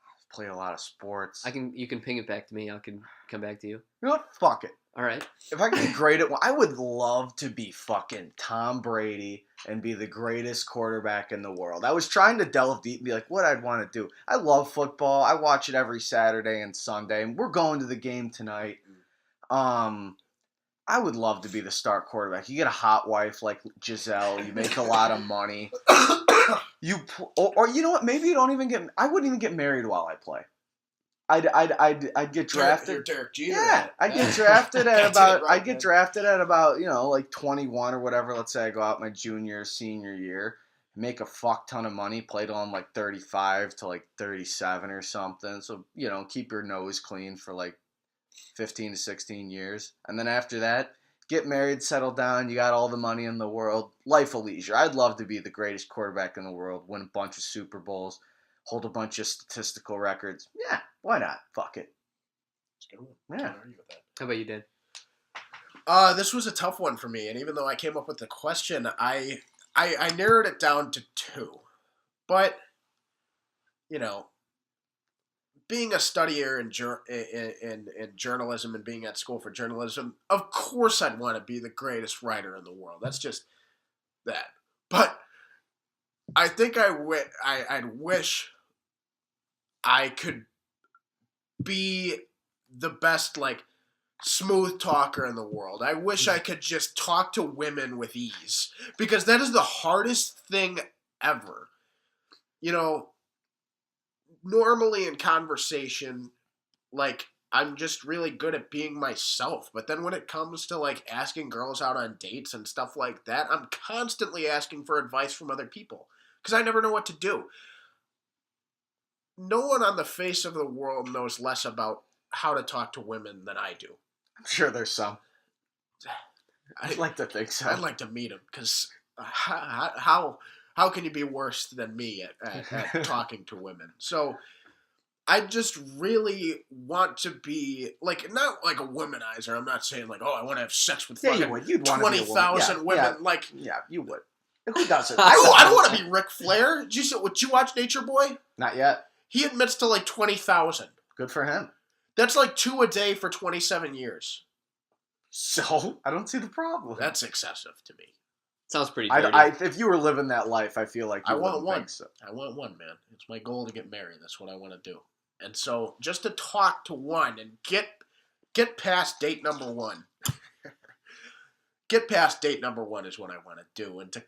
I've played a lot of sports. You can ping it back to me. I can come back to you. You know what? Fuck it. All right. If I could be great at one, I would love to be fucking Tom Brady and be the greatest quarterback in the world. I was trying to delve deep and be like, what I'd want to do. I love football. I watch it every Saturday and Sunday, and we're going to the game tonight. I would love to be the star quarterback. You get a hot wife like Giselle. You make a lot of money. Or you know what? Maybe you don't even get. I wouldn't even get married while I play. I'd get drafted. You're Derek Jeter. Yeah, I'd get drafted at about. I'd get drafted at about 21 or whatever. Let's say I go out my junior, senior year, make a fuck ton of money, play till I'm 35 to 37 or something. So keep your nose clean for 15 to 16 years, and then after that, get married, settle down. You got all the money in the world, life of leisure. I'd love to be the greatest quarterback in the world, win a bunch of Super Bowls, hold a bunch of statistical records. Yeah, why not? Fuck it. That's a good one. Yeah. Can't argue with that. How about you, Dan? This was a tough one for me, and even though I came up with the question, I narrowed it down to 2. But being a studier in journalism and being at school for journalism, of course I'd want to be the greatest writer in the world. That's just that. But I think I'd wish I could be the best, smooth talker in the world. I wish I could just talk to women with ease, because that is the hardest thing ever. normally in conversation, like, I'm just really good at being myself. But then when it comes to, like, asking girls out on dates and stuff like that, I'm constantly asking for advice from other people because I never know what to do. No one on the face of the world knows less about how to talk to women than I do. I'm sure there's some. I'd like to think so. I'd like to meet him because how can you be worse than me at talking to women? So I just really want to be like not like a womanizer. I'm not saying like, oh, I want to have sex with Yeah, you fucking would. You'd want to be a woman. 20,000 women. Like, Yeah, you would. Who doesn't? I don't want to be Ric Flair. Would you watch Nature Boy? Not yet. He admits to like 20,000. Good for him. That's like 2 a day for 27 years. So I don't see the problem. That's excessive to me. Sounds pretty dirty. If you were living that life, I feel like you I want wouldn't one. think so. I want one, man. It's my goal to get married. That's what I want to do. And so just to talk to one and get past date number one. Get past date number one is what I want to do. And to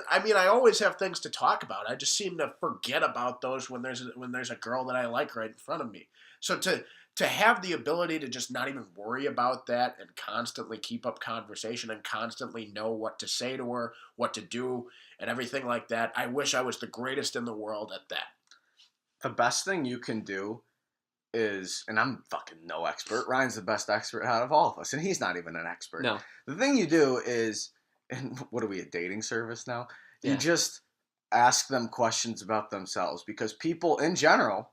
I always have things to talk about. I just seem to forget about those when there's a girl that I like right in front of me. So to have the ability to just not even worry about that and constantly keep up conversation and constantly know what to say to her, what to do, and everything like that, I wish I was the greatest in the world at that. The best thing you can do is, and I'm fucking no expert, Ryan's the best expert out of all of us, and he's not even an expert. No. The thing you do is, and what are we, a dating service now? Yeah. You just ask them questions about themselves, because people in general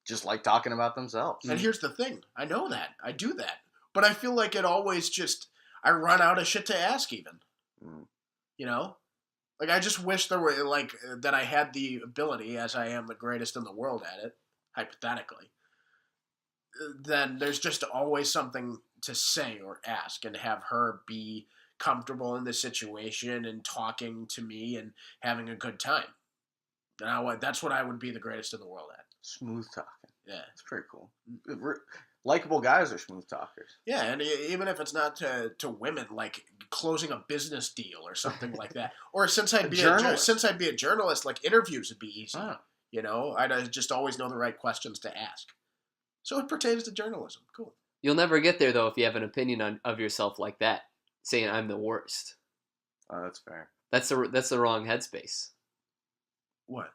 just like talking about themselves. And here's the thing. I know that. I do that. But I feel like it always just, I run out of shit to ask even. You know? Like, I just wish there were, like, that I had the ability, as I am the greatest in the world at it, hypothetically, then there's just always something to say or ask and have her be comfortable in the situation and talking to me and having a good time. And that's what I would be the greatest in the world at. Smooth talking. Yeah. It's pretty cool. Likable guys are smooth talkers. Yeah, and even if it's not to women, like closing a business deal or something like that. Or since I'd be a journalist, like interviews would be easy. Oh. You know, I'd just always know the right questions to ask. So it pertains to journalism. Cool. You'll never get there though if you have an opinion of yourself like that, saying I'm the worst. Oh, that's fair. That's the wrong headspace. What?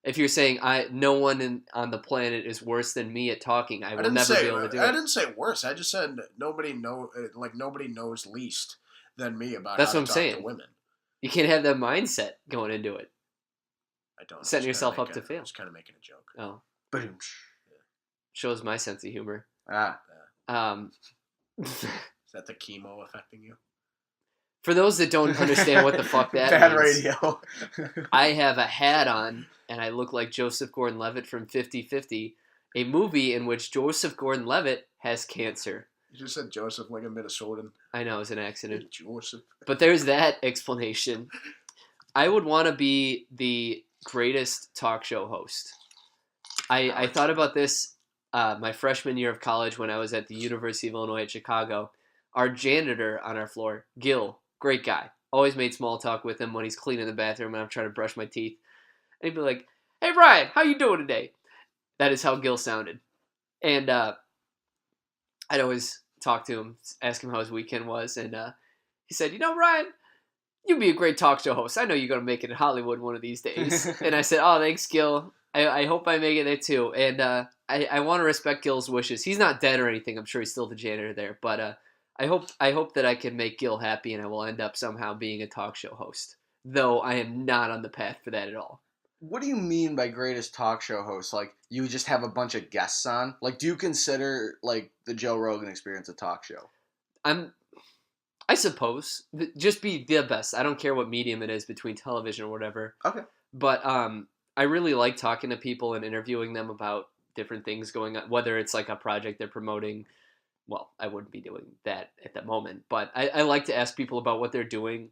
If you're saying no one on the planet is worse than me at talking, I will never be able to do it. I didn't say worse. I just said nobody knows least than me about That's how what to I'm talk saying. to women. You can't have that mindset going into it. I don't. Setting yourself up to I fail. was kind of making a joke. Oh, Boom. shows my sense of humor. Ah. Is that the chemo affecting you? For those that don't understand what the fuck that Bad means, radio. I have a hat on and I look like Joseph Gordon-Levitt from 50-50, a movie in which Joseph Gordon-Levitt has cancer. You just said Joseph like a Minnesotan. I know, it's an accident. Joseph. But there's that explanation. I would want to be the greatest talk show host. I thought about this my freshman year of college when I was at the University of Illinois at Chicago. Our janitor on our floor, Gil, great guy. Always made small talk with him when he's cleaning the bathroom and I'm trying to brush my teeth. And he'd be like, "Hey, Brian, how you doing today?" That is how Gil sounded. And I'd always talk to him, ask him how his weekend was. And he said, Ryan, you'd be a great talk show host. I know you're going to make it in Hollywood one of these days. And I said, "Oh, thanks, Gil. I hope I make it there too." And I want to respect Gil's wishes. He's not dead or anything. I'm sure he's still the janitor there. But I hope that I can make Gil happy and I will end up somehow being a talk show host. Though I am not on the path for that at all. What do you mean by greatest talk show host? Like, you just have a bunch of guests on? Like, do you consider, like, the Joe Rogan Experience a talk show? I suppose. Just be the best. I don't care what medium it is, between television or whatever. Okay. But I really like talking to people and interviewing them about different things going on, whether it's like a project they're promoting. Well, I wouldn't be doing that at the moment, but I like to ask people about what they're doing,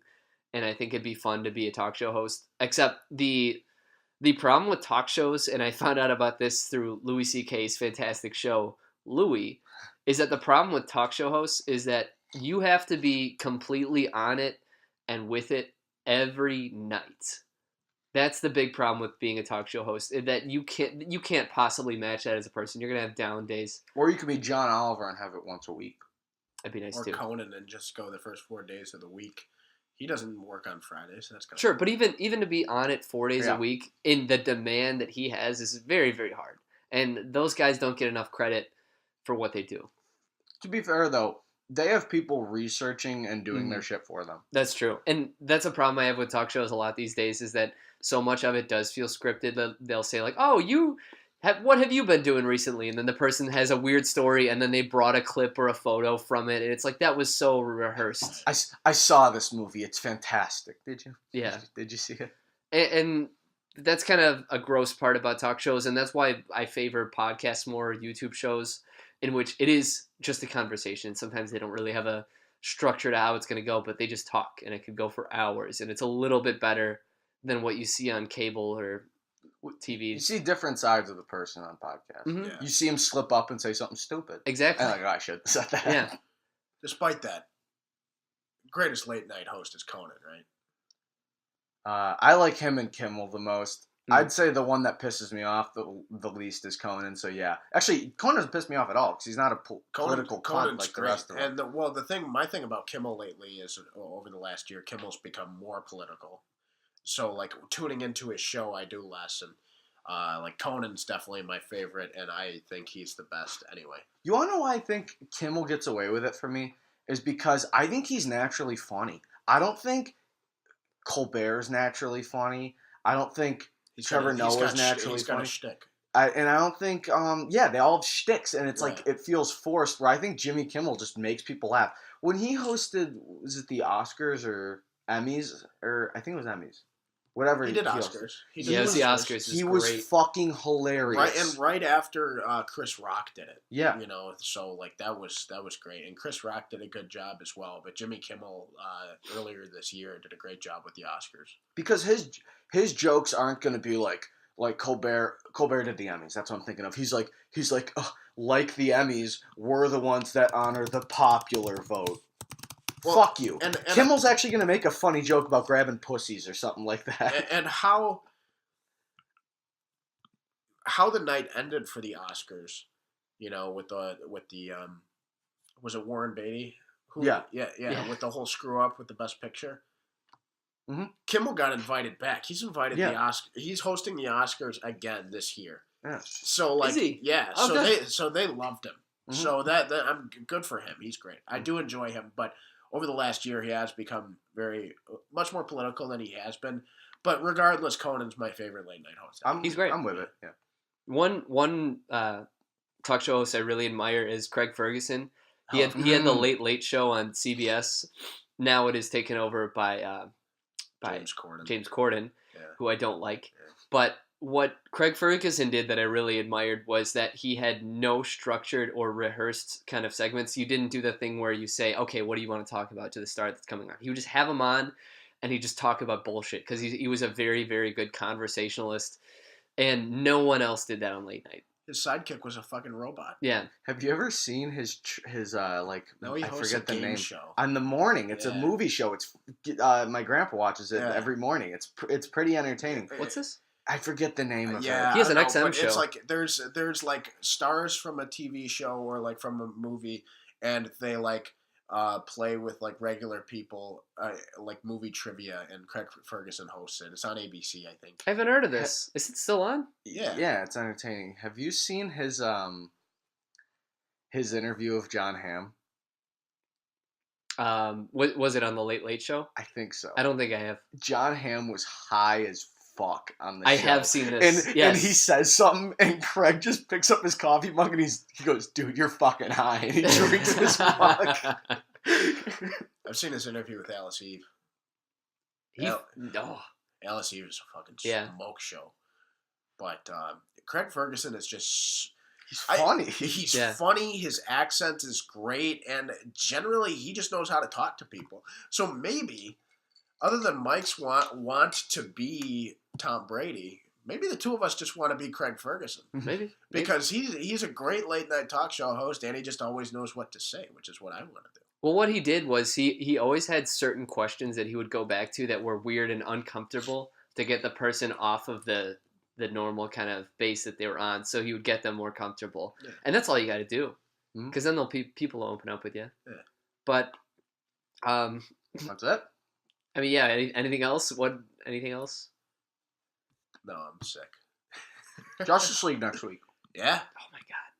and I think it'd be fun to be a talk show host. Except the problem with talk shows, and I found out about this through Louis C.K.'s fantastic show, Louis, is that the problem with talk show hosts is that you have to be completely on it and with it every night. That's the big problem with being a talk show host, that you can't possibly match that as a person. You're gonna have down days. Or you could be John Oliver and have it once a week. That'd be nice Or too. Conan and just go the first 4 days of the week. He doesn't work on Fridays. So that's kind Sure, of but even to be on it 4 days Yeah. a week in the demand that he has is very, very hard. And those guys don't get enough credit for what they do. To be fair, though, they have people researching and doing Mhm. their shit for them. That's true. And that's a problem I have with talk shows a lot these days, is that so much of it does feel scripted. They'll say like, "Oh, what have you been doing recently?" And then the person has a weird story, and then they brought a clip or a photo from it, and it's like, that was so rehearsed. I saw this movie. It's fantastic. Did you? Yeah. Did you see it? And that's kind of a gross part about talk shows, and that's why I favor podcasts more, YouTube shows, in which it is just a conversation. Sometimes they don't really have a structure to how it's going to go, but they just talk, and it could go for hours, and it's a little bit better than what you see on cable or TV. You see different sides of the person on podcasts. Mhm. Yeah. You see him slip up and say something stupid. Exactly. And like, oh, I should have said that. Yeah. Despite that, greatest late night host is Conan, right? I like him and Kimmel the most. Mm. I'd say the one that pisses me off the least is Conan. So yeah, actually, Conan doesn't piss me off at all because he's not a political cunt like the rest of them. And my thing about Kimmel lately is over the last year, Kimmel's become more political. So like tuning into his show, I do less, and like Conan's definitely my favorite, and I think he's the best anyway. You want to know why I think Kimmel gets away with it for me? Is because I think he's naturally funny. I don't think Colbert's naturally funny. I don't think Trevor Noah's naturally he's got funny. a shtick. And I don't think, they all have shticks, and it's like Yeah. it feels forced. Where I think Jimmy Kimmel just makes people laugh. When he hosted, was it the Oscars or Emmys, or I think it was Emmys, whatever He did hosted. Oscars. Yeah, it was the Oscars. He It's was great. fucking hilarious. Right after Chris Rock did it. Yeah. You know, so like that was great, and Chris Rock did a good job as well. But Jimmy Kimmel earlier this year did a great job with the Oscars. Because his jokes aren't going to be like Colbert did the Emmys. That's what I'm thinking of. He's like like the Emmys, we're the ones that honor the popular vote. Well, Fuck you. and Kimmel's actually going to make a funny joke about grabbing pussies or something like that. and how the night ended for the Oscars, you know, with the was it Warren Beatty? Yeah. Yeah, with the whole screw up with the Best Picture. Mhm. Kimmel got invited back. He's invited Yeah. the Oscar. He's hosting the Oscars again this year. Yeah. So like, Is he? yeah. Oh, good. So they loved him. Mhm. So that I'm good for him. He's great. I do enjoy him, but over the last year he has become much more political than he has been. But regardless, Conan's my favorite late night host. He's great. I'm with it. Yeah. One talk show host I really admire is Craig Ferguson. He had the Late Show on CBS. Now it is taken over by James Corden. Yeah. who I don't like. Yeah. But what Craig Ferguson did that I really admired was that he had no structured or rehearsed kind of segments. You didn't do the thing where you say, okay, what do you want to talk about to the star that's coming on? He would just have him on and he'd just talk about bullshit because he was a very, very good conversationalist. And no one else did that on late night. His sidekick was a fucking robot. Yeah. Have you ever seen his like? No, he I hosts forget a the game name. show. On the morning, it's a Yeah. movie show. It's my grandpa watches it Yeah. every morning. It's pretty entertaining. What's this? I forget the name of Yeah, it. He has an I don't know, XM but show. It's like there's like stars from a TV show or like from a movie, and they like play with like regular people, like movie trivia, and Craig Ferguson hosts it. It's on ABC, I think. I haven't heard of this. Is it still on? Yeah. Yeah, it's entertaining. Have you seen his interview of John Hamm? Was it on the Late Show? I think so. I don't think I have. John Hamm was high as fuck on the I show. have seen this. And Yes. he says something, and Craig just picks up his coffee mug, and he goes, "Dude, you're fucking high," and he drinks his mug. I've seen this interview with Alice Eve. Oh, Alice Eve is a fucking Yeah. smoke show. But Craig Ferguson is just He's funny. He's Yeah. funny. His accent is great, and generally he just knows how to talk to people. So maybe, other than Mike's want to be Tom Brady, maybe the two of us just want to be Craig Ferguson maybe. because he's a great late night talk show host, and he just always knows what to say, which is what I want to do. Well, what he did was he always had certain questions that he would go back to that were weird and uncomfortable to get the person off of the normal kind of base that they were on, so he would get them more comfortable. Yeah. And that's all you got to do, Mhm. because then people will open up with you. Yeah. But That's it. I mean, yeah. Anything else? Anything else? No, I'm sick. Justice League next week. Yeah. Oh my god,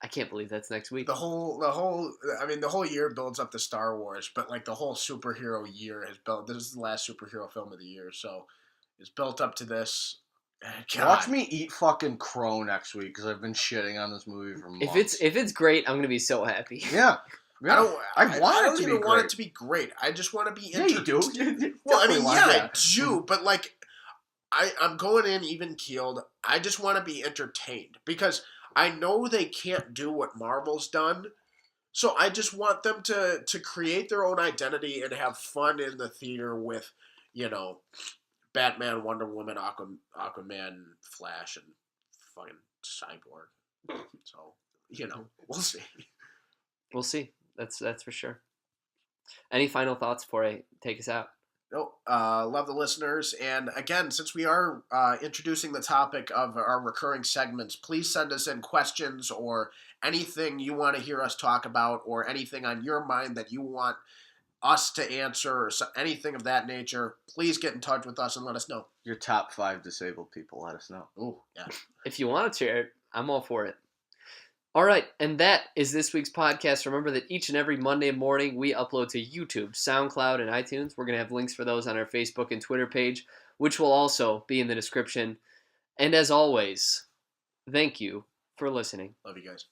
I can't believe that's next week. The whole I mean the whole year builds up to Star Wars, but like the whole superhero year has built. This is the last superhero film of the year, so it's built up to this. God. Watch me eat fucking crow next week because I've been shitting on this movie for months. If it's great, I'm gonna be so happy. Yeah. I don't. I want it to even be want great. it to be great. I just want to be. Yeah, you do. Well, I mean, yeah, I that. do, but like, I'm going in even keeled. I just want to be entertained because I know they can't do what Marvel's done. So I just want them to create their own identity and have fun in the theater with, Batman, Wonder Woman, Aquaman, Flash, and fucking Cyborg. So, we'll see. We'll see. That's for sure. Any final thoughts before I take us out? No, love the listeners. And again, since we are introducing the topic of our recurring segments, please send us in questions or anything you want to hear us talk about or anything on your mind that you want us to answer or anything of that nature. Please get in touch with us and let us know. Your top 5 disabled people, let us know. Oh, yeah. If you want to share it, I'm all for it. All right, and that is this week's podcast. Remember that each and every Monday morning we upload to YouTube, SoundCloud, and iTunes. We're going to have links for those on our Facebook and Twitter page, which will also be in the description. And as always, thank you for listening. Love you guys.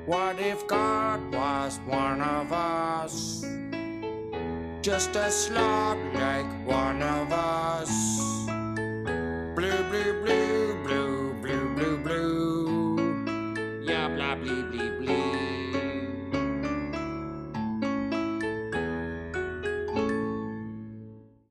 What if God was one of us? Just a slob like one of us.